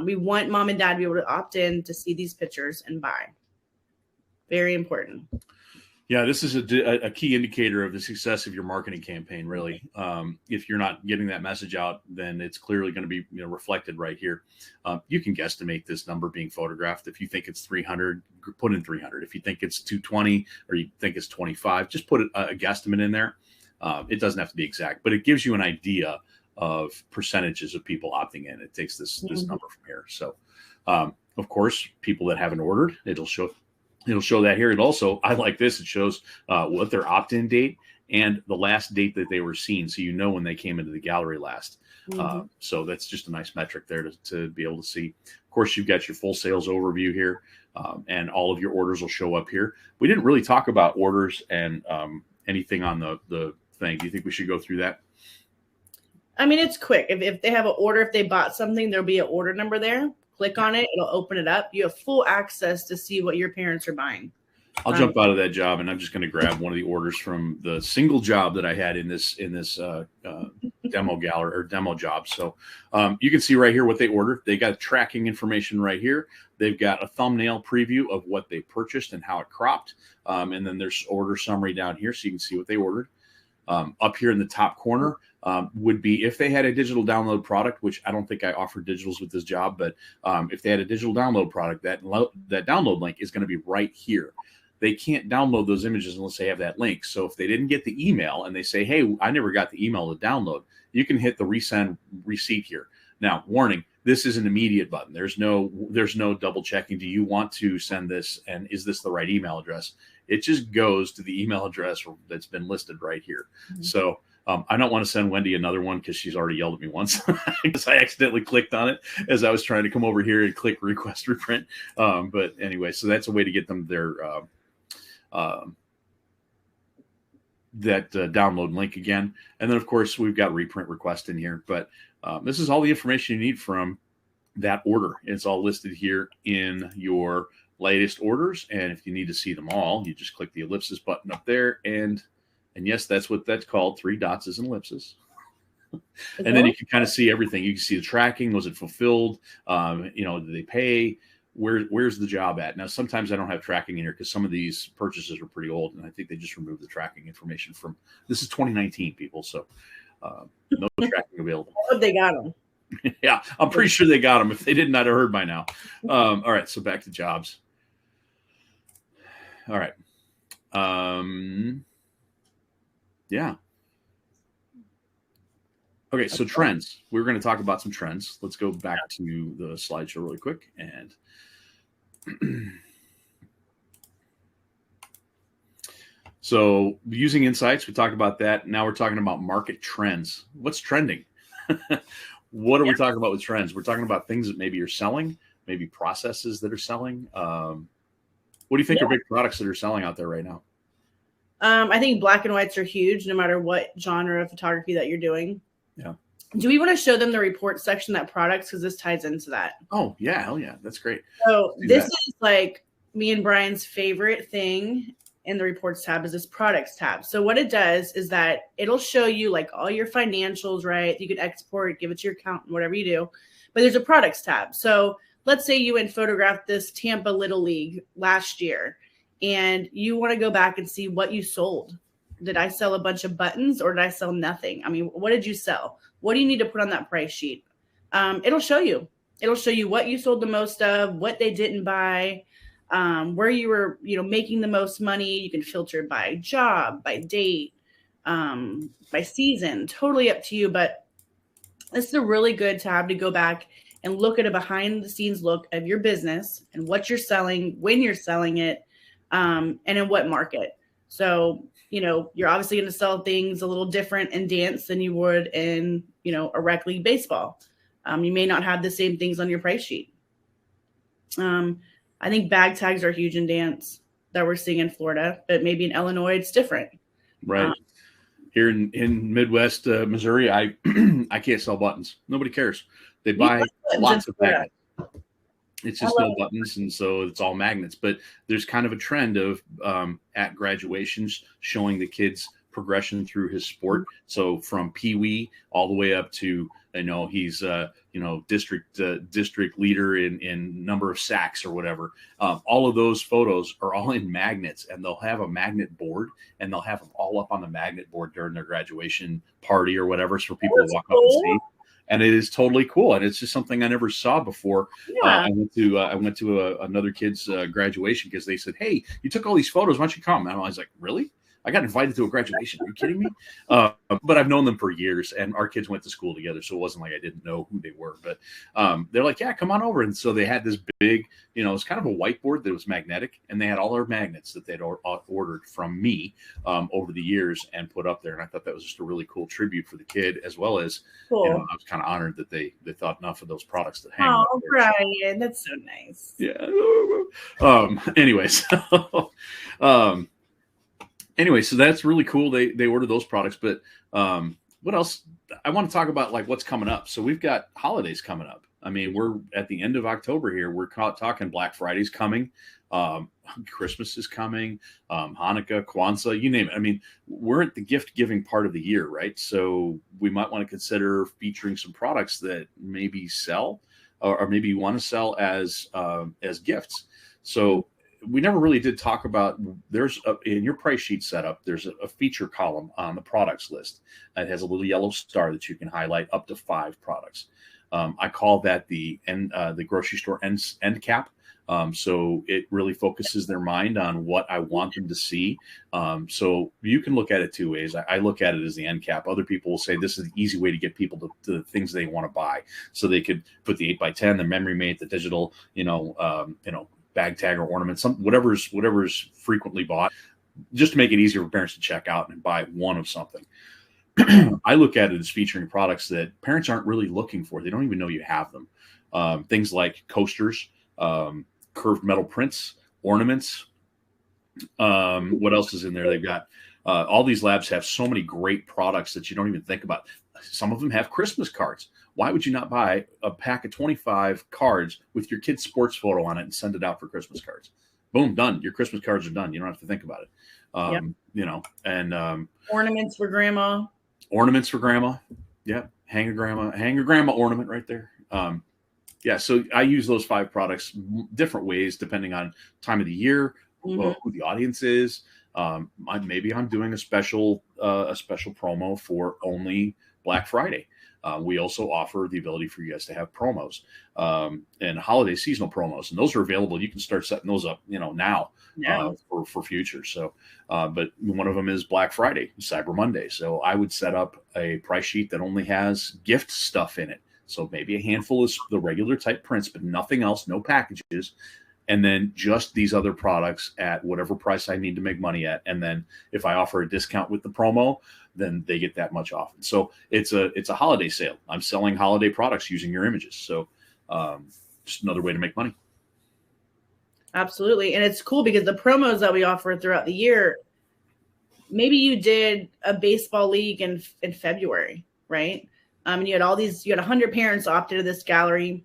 We want mom and dad to be able to opt in to see these pictures and buy. Very important. Yeah, this is a key indicator of the success of your marketing campaign, really. If you're not getting that message out, then it's clearly going to be reflected right here. You can guesstimate this number being photographed. If you think it's 300, put in 300. If you think it's 220 or you think it's 25, just put a guesstimate in there. It doesn't have to be exact, but it gives you an idea of percentages of people opting in. It takes this number from here. So, of course, people that haven't ordered, it'll show that here. It also, I like this, it shows what their opt-in date and the last date that they were seen. So you know when they came into the gallery last. So that's just a nice metric there to be able to see. Of course, you've got your full sales overview here, and all of your orders will show up here. We didn't really talk about orders and anything on the thing. Do you think we should go through that? I mean, it's quick. If they have an order, if they bought something, there'll be an order number there. Click on it. It'll open it up. You have full access to see what your parents are buying. I'll jump out of that job, and I'm just going to grab one of the orders from the single job that I had in this demo gallery or demo job. So you can see right here what they ordered. They got tracking information right here. They've got a thumbnail preview of what they purchased and how it cropped. And then there's order summary down here, so you can see what they ordered. Up here in the top corner would be if they had a digital download product, which I don't think I offer digitals with this job, but if they had a digital download product, that download link is going to be right here. They can't download those images unless they have that link. So if they didn't get the email and they say, hey, I never got the email to download, you can hit the resend receipt here. Now, warning, this is an immediate button. There's no double checking. Do you want to send this? And is this the right email address? It just goes to the email address that's been listed right here. So I don't want to send Wendy another one because she's already yelled at me once because I accidentally clicked on it as I was trying to come over here and click request reprint. But anyway, so that's a way to get them their that download link again. And then, of course, we've got reprint request in here. But this is all the information you need from that order. It's all listed here in your latest orders. And if you need to see them all, you just click the ellipsis button up there. And yes, that's what that's called. 3 dots is an ellipsis. And then you can kind of see everything. You can see the tracking. Was it fulfilled? Did they pay? Where's the job at? Now, sometimes I don't have tracking in here because some of these purchases are pretty old, and I think they just removed the tracking information from. This is 2019, people, so no tracking available. I hope they got them. Yeah, I'm pretty sure they got them. If they didn't, I'd have heard by now. All right, so back to jobs. All right. Yeah. Okay, so trends. We're going to talk about some trends. Let's go back to the slideshow really quick. And so using insights, we talked about that. Now we're talking about market trends. What's trending? What are we talking about with trends? We're talking about things that maybe you're selling, maybe processes that are selling. What do you think are big products that are selling out there right now? I think black and whites are huge, no matter what genre of photography that you're doing. Yeah. Do we want to show them the report section, that products? Because this ties into that. Oh, yeah. Hell yeah. That's great. So this is like me and Brian's favorite thing in the reports tab is this products tab. So what it does is that it'll show you like all your financials, right? You could export, give it to your accountant, whatever you do. But there's a products tab. So let's say you went photographed this Tampa Little League last year and you want to go back and see what you sold. Did I sell a bunch of buttons or did I sell nothing? I mean, what did you sell? What do you need to put on that price sheet? It'll show you. It'll show you what you sold the most of, what they didn't buy, where you were, making the most money. You can filter by job, by date, by season, totally up to you. But this is a really good tab to go back and look at a behind the scenes look of your business and what you're selling, when you're selling it, and in what market. So, you're obviously going to sell things a little different in dance than you would in, a rec league baseball. You may not have the same things on your price sheet. I think bag tags are huge in dance that we're seeing in Florida, but maybe in Illinois, it's different. Right. Here in Midwest Missouri, I can't sell buttons. Nobody cares. They buy lots of magnets. It's just no buttons, and so it's all magnets. But there's kind of a trend of at graduations showing the kids progression through his sport. So from Pee-wee all the way up to he's district leader in number of sacks or whatever. All of those photos are all in magnets, and they'll have a magnet board, and they'll have them all up on the magnet board during their graduation party or whatever, so people to walk up and see. And it is totally cool, and it's just something I never saw before. I went to another kid's graduation because they said, "Hey, you took all these photos. Why don't you come?" And I was like, "Really? I got invited to a graduation. Are you kidding me?" But I've known them for years, and our kids went to school together, so it wasn't like I didn't know who they were. But they're like, "Yeah, come on over." And so they had this big, it's kind of a whiteboard that was magnetic, and they had all their magnets that they'd ordered from me over the years and put up there. And I thought that was just a really cool tribute for the kid, as well as, I was kind of honored that they thought enough of those products to hang. Oh, Brian, that's so nice. Yeah. Anyway, so that's really cool. They ordered those products, but what else? I want to talk about like what's coming up. So we've got holidays coming up. I mean, we're at the end of October here. We're talking Black Friday's coming, Christmas is coming, Hanukkah, Kwanzaa, you name it. I mean, we're at the gift giving part of the year, right? So we might want to consider featuring some products that maybe sell, or maybe you want to sell as gifts. So we never really did talk about, in your price sheet setup, there's a feature column on the products list. It has a little yellow star that you can highlight up to 5 products. I call that the grocery store end cap. So it really focuses their mind on what I want them to see. So you can look at it 2 ways. I look at it as the end cap. Other people will say this is the easy way to get people to the things they want to buy. So they could put the 8x10, the memory mate, the digital, bag tag or ornament, whatever's frequently bought, just to make it easier for parents to check out and buy one of something. I look at it as featuring products that parents aren't really looking for. They don't even know you have them. Things like coasters, curved metal prints, ornaments. What else is in there? They've got all these labs have so many great products that you don't even think about. Some of them have Christmas cards. Why would you not buy a pack of 25 cards with your kid's sports photo on it and send it out for Christmas cards? Boom, done. Your Christmas cards are done. You don't have to think about it. And ornaments for grandma. Ornaments for grandma. Yeah. Hang a grandma ornament right there. So I use those 5 products different ways depending on time of the year, who the audience is. Maybe I'm doing a special promo for only Black Friday. We also offer the ability for you guys to have promos and holiday seasonal promos, and those are available. You can start setting those up, now for future. So, but one of them is Black Friday, Cyber Monday. So I would set up a price sheet that only has gift stuff in it. So maybe a handful is the regular type prints, but nothing else, no packages. And then just these other products at whatever price I need to make money at. And then if I offer a discount with the promo, then they get that much off. So it's a holiday sale. I'm selling holiday products using your images. So just another way to make money. Absolutely. And it's cool because the promos that we offer throughout the year, maybe you did a baseball league in February, right? And you had 100 parents opt into this gallery.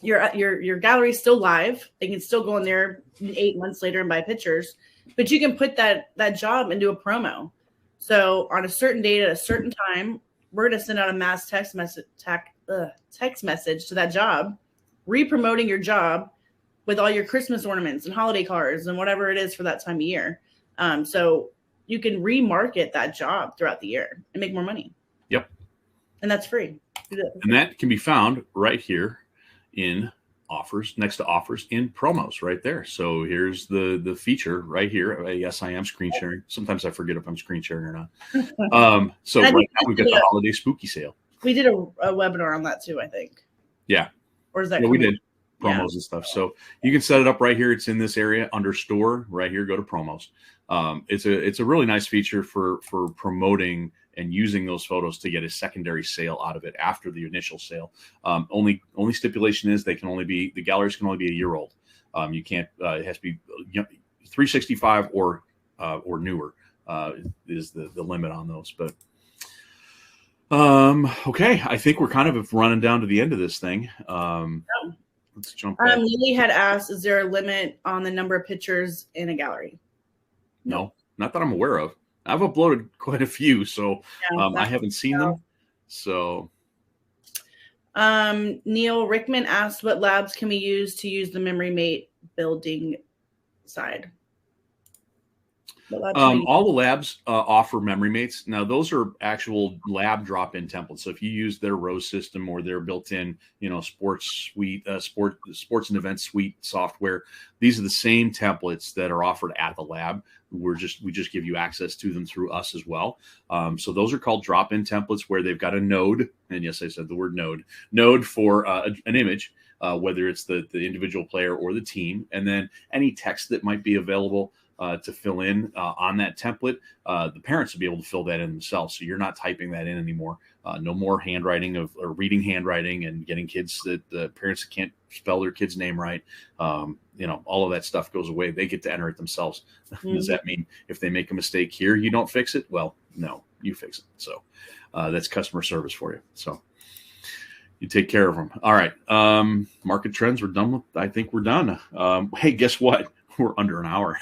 Your gallery is still live. They can still go in there 8 months later and buy pictures, but you can put that job into a promo. So on a certain date at a certain time, we're going to send out a mass text message to that job, re-promoting your job with all your Christmas ornaments and holiday cards and whatever it is for that time of year. So you can remarket that job throughout the year and make more money. Yep. And that's free. And that can be found right here in offers, next to offers in promos right there. So here's the feature right here. Yes, I am screen sharing. Sometimes I forget if I'm screen sharing or not. So right now we've got the holiday spooky sale. We did a webinar on that too, I think. Yeah. Or is that? Yeah, we did promos and stuff. So you can set it up right here. It's in this area under store right here. Go to promos. It's a really nice feature for promoting and using those photos to get a secondary sale out of it after the initial sale. Only stipulation is the galleries can only be a year old. You can't, it has to be 365 or newer is the limit on those. But okay, I think we're kind of running down to the end of this thing. Let's jump back. Lily had asked, is there a limit on the number of pictures in a gallery? No, not that I'm aware of. I've uploaded quite a few, so I haven't seen them. So, Neil Rickman asked, what labs can we use to use the Memory Mate building side? All the labs offer Memory Mates. Now, those are actual lab drop-in templates. So if you use their Rose system or their built-in, sports suite, sports and event suite software, these are the same templates that are offered at the lab. We just give you access to them through us as well. So those are called drop-in templates where they've got a node, and yes, I said the word node for an image, whether it's the individual player or the team, and then any text that might be available to fill in on that template. The parents will be able to fill that in themselves. So you're not typing that in anymore. No more handwriting or reading handwriting and getting kids that the parents can't spell their kid's name right. All of that stuff goes away. They get to enter it themselves. Mm-hmm. Does that mean if they make a mistake here, you don't fix it? Well, no, you fix it. So that's customer service for you. So you take care of them. All right. Market trends we're done with. I think we're done. Hey, guess what? We're under an hour.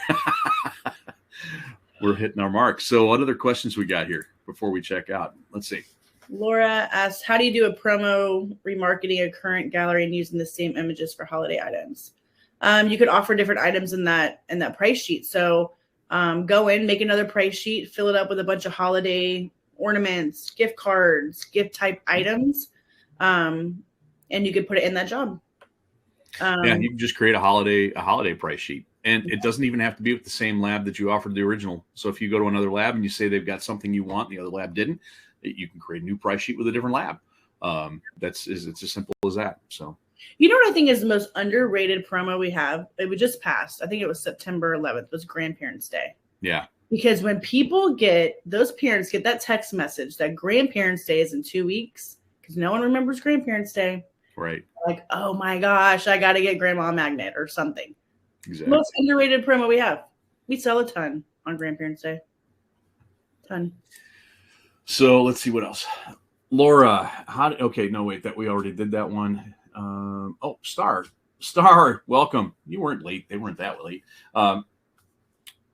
We're hitting our mark. So what other questions we got here before we check out? Let's see. Laura asks, how do you do a promo remarketing a current gallery and using the same images for holiday items? You could offer different items in that price sheet. So go in, make another price sheet, fill it up with a bunch of holiday ornaments, gift cards, gift type items. And you could put it in that job. You can just create a holiday price sheet. And it doesn't even have to be with the same lab that you offered the original. So if you go to another lab and you say they've got something you want, and the other lab didn't, you can create a new price sheet with a different lab. It's as simple as that. So, what I think is the most underrated promo we have? It was just passed. I think it was September 11th. Was Grandparents' Day. Yeah. Because when those parents get that text message that Grandparents' Day is in 2 weeks, because no one remembers Grandparents' Day. Right. Like, oh my gosh, I got to get Grandma a magnet or something. Exactly. Most underrated promo we have. We sell a ton on Grandparents' Day. Ton. So let's see what else. Laura, that we already did that one. Star, welcome. You weren't late. They weren't that late.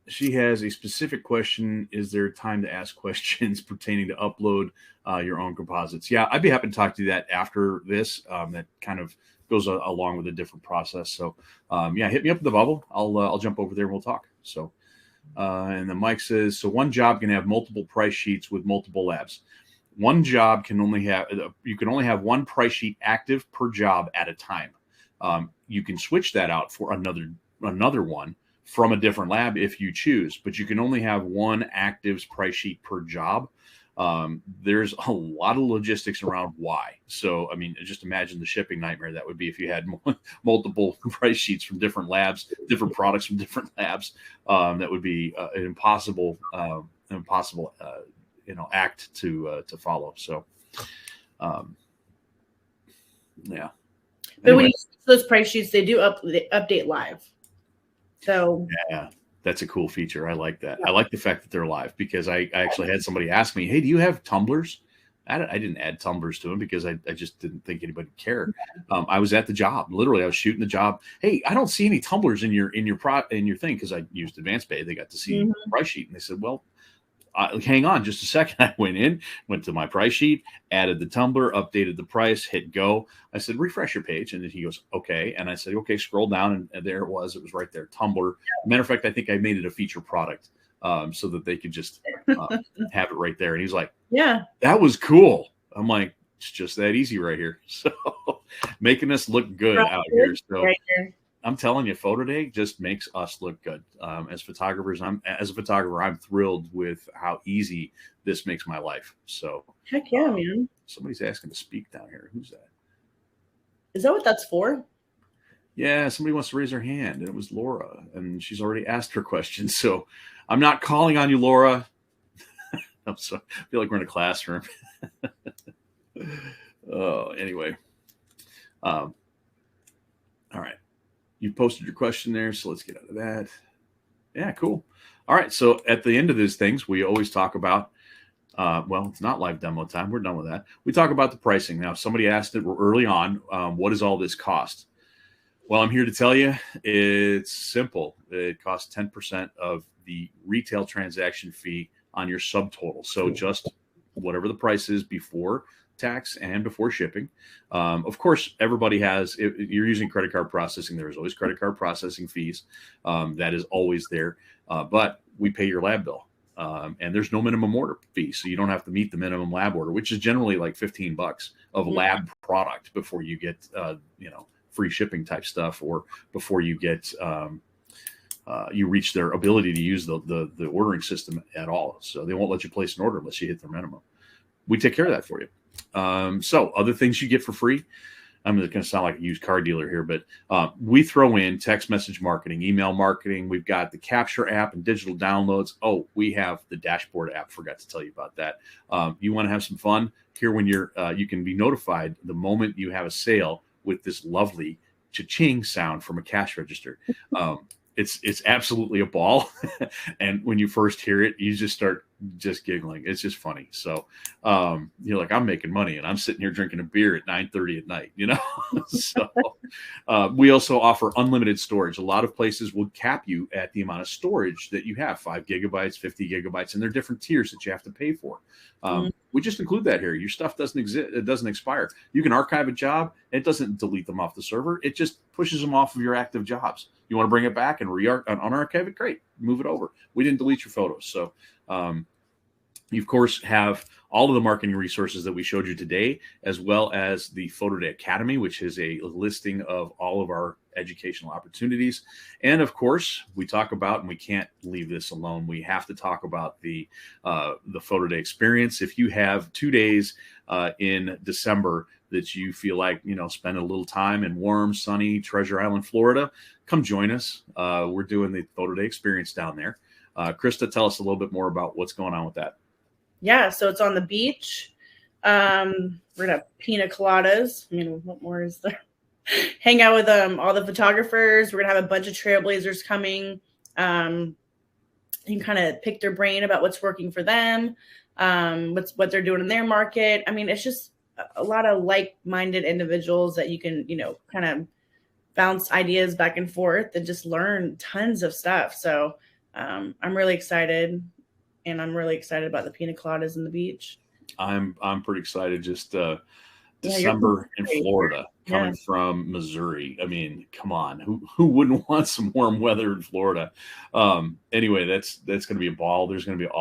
She has a specific question. Is there time to ask questions pertaining to upload your own composites? Yeah, I'd be happy to talk to you that after this. That kind of goes along with a different process. So, hit me up in the bubble. I'll jump over there and we'll talk. So, and then Mike says, so one job can have multiple price sheets with multiple labs. one job can only have, you can only have one price sheet active per job at a time. You can switch that out for another one from a different lab if you choose, but you can only have one active price sheet per job. There's a lot of logistics around why. So, I mean, just imagine the shipping nightmare that would be if you had multiple price sheets from different labs, different products from different labs. That would be an impossible act to follow. So, yeah. But when you use those price sheets, they do update live. So yeah, that's a cool feature. I like that. I like the fact that they're live, because I actually had somebody ask me, "Hey, do you have tumblers?" I didn't add tumblers to them because I just didn't think anybody cared. I was at the job. Literally, I was shooting the job. Hey, I don't see any tumblers in your thing, because I used Advanced Pay. They got to see the price sheet, and they said, "Well, hang on just a second." I went to my price sheet, added the tumbler, updated the price, hit go. I said, "Refresh your page." And then he goes, "Okay." And I said, "Okay, scroll down." And there it was right there. Tumbler. Matter of fact, I think I made it a feature product, so that they could just have it right there. And he's like, "Yeah, that was cool." I'm like, it's just that easy right here. So making us look good out here. So right here. I'm telling you, PhotoDay just makes us look good. As photographers, I'm thrilled with how easy this makes my life. So heck yeah, man. Somebody's asking to speak down here. Who's that? Is that what that's for? Yeah, somebody wants to raise their hand, and it was Laura, and she's already asked her question. So I'm not calling on you, Laura. I'm sorry. I feel like we're in a classroom. Anyway. All right. You posted your question there, so let's get out of that. Yeah, cool. All right, so at the end of these things, we always talk about, well, it's not live demo time. We're done with that. We talk about the pricing. Now, somebody asked it early on, what does all this cost? Well, I'm here to tell you, it's simple. It costs 10% of the retail transaction fee on your subtotal. So just whatever the price is before tax and before shipping. Of course, everybody has, if you're using credit card processing, there's always credit card processing fees. That is always there. But we pay your lab bill. And there's no minimum order fee. So you don't have to meet the minimum lab order, which is generally like $15 of lab product before you get, free shipping type stuff, or before you get, you reach their ability to use the ordering system at all. So they won't let you place an order unless you hit their minimum. We take care of that for you. So other things you get for free. I'm going to sound like a used car dealer here, but we throw in text message marketing, email marketing. We've got the Capture app and digital downloads. Oh, we have the Dashboard app. Forgot to tell you about that. You want to have some fun here when you can be notified the moment you have a sale with this lovely cha-ching sound from a cash register. It's absolutely a ball. And when you first hear it, you just start giggling. It's just funny. So you're like, I'm making money and I'm sitting here drinking a beer at 9:30 at night, So we also offer unlimited storage. A lot of places will cap you at the amount of storage that you have, 5 gigabytes, 50 gigabytes, and there are different tiers that you have to pay for. We just include that here. Your stuff doesn't exist. It doesn't expire. You can archive a job. It doesn't delete them off the server. It just pushes them off of your active jobs. You want to bring it back and unarchive it? Great. Move it over. We didn't delete your photos. So you, of course, have all of the marketing resources that we showed you today, as well as the PhotoDay Academy, which is a listing of all of our educational opportunities. And of course, we talk about, and we can't leave this alone, we have to talk about the PhotoDay experience. If you have 2 days in December that you feel like, spend a little time in warm, sunny Treasure Island, Florida, come join us. We're doing the PhotoDay experience down there. Chrysta, tell us a little bit more about what's going on with that. Yeah, so it's on the beach. We're gonna have pina coladas. I mean, what more is there? Hang out with all the photographers. We're gonna have a bunch of trailblazers coming. You can kind of pick their brain about what's working for them, what they're doing in their market. I mean, it's just a lot of like-minded individuals that you can, kind of bounce ideas back and forth and just learn tons of stuff. So I'm really excited. And I'm really excited about the pina coladas and the beach. I'm pretty excited. Just December in Florida, coming from Missouri. I mean, come on, who wouldn't want some warm weather in Florida? Anyway, that's going to be a ball. There's going to be a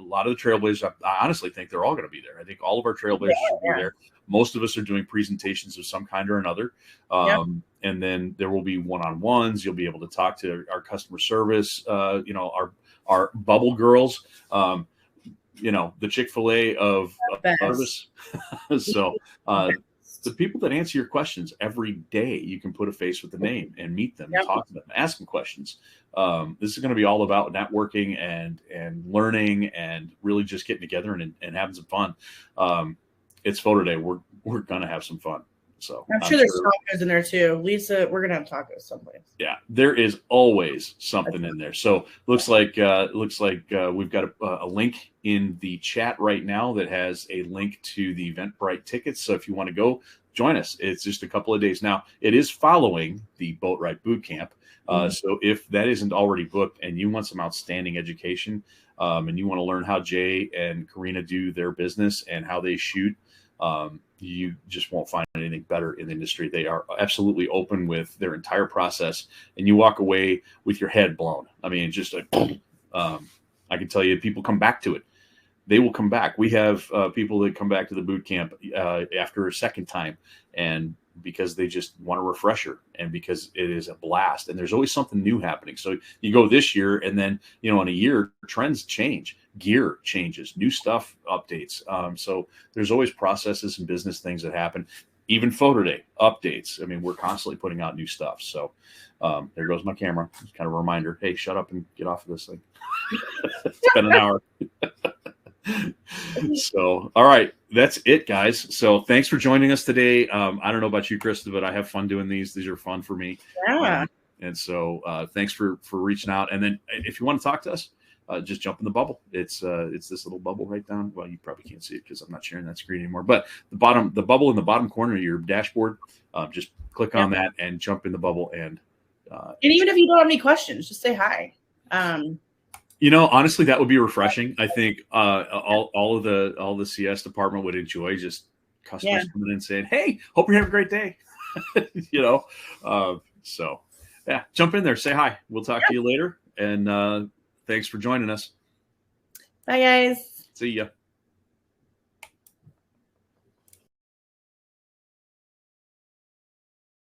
lot of the Trailblazers. I honestly think they're all going to be there. I think all of our Trailblazers will be there. Most of us are doing presentations of some kind or another. And then there will be one-on-ones. You'll be able to talk to our customer service, our bubble girls, the Chick-fil-A of service. So the people that answer your questions every day, you can put a face with the name and meet them, and talk to them, ask them questions. This is going to be all about networking and learning and really just getting together and having some fun. It's PhotoDay. We're going to have some fun. So I'm sure there's tacos in there too. Lisa, we're gonna have tacos someplace. Yeah, there is always something in there. So looks like we've got a link in the chat right now that has a link to the Eventbrite tickets. So if you want to go, join us. It's just a couple of days now. It is following the Boatwright Boot Camp. So if that isn't already booked and you want some outstanding education, and you want to learn how Jay and Karina do their business and how they shoot, you just won't find anything better in the industry. They are absolutely open with their entire process, and you walk away with your head blown. I mean, just I can tell you, people come back to it. They will come back. We have people that come back to the boot camp after a second time, and because they just want a refresher, and because it is a blast, and there's always something new happening. So you go this year, and then in a year, trends change, gear changes, new stuff updates. So there's always processes and business things that happen. Even PhotoDay updates. I mean, we're constantly putting out new stuff. So there goes my camera. It's kind of a reminder. Hey, shut up and get off of this thing. It's been an hour. So, all right, that's it, guys. So thanks for joining us today. I don't know about you, Chrysta, but I have fun doing these. These are fun for me. Yeah. And so thanks for reaching out. And then if you want to talk to us, just jump in the bubble. It's this little bubble right down. Well, you probably can't see it because I'm not sharing that screen anymore. But the bubble in the bottom corner of your dashboard, just click on that and jump in the bubble. And even if you don't have any questions, just say hi. Honestly, that would be refreshing. I think all the CS department would enjoy just customers coming in and saying, "Hey, hope you're having a great day." So yeah, jump in there, say hi. We'll talk to you later, and thanks for joining us. Bye, guys. See ya.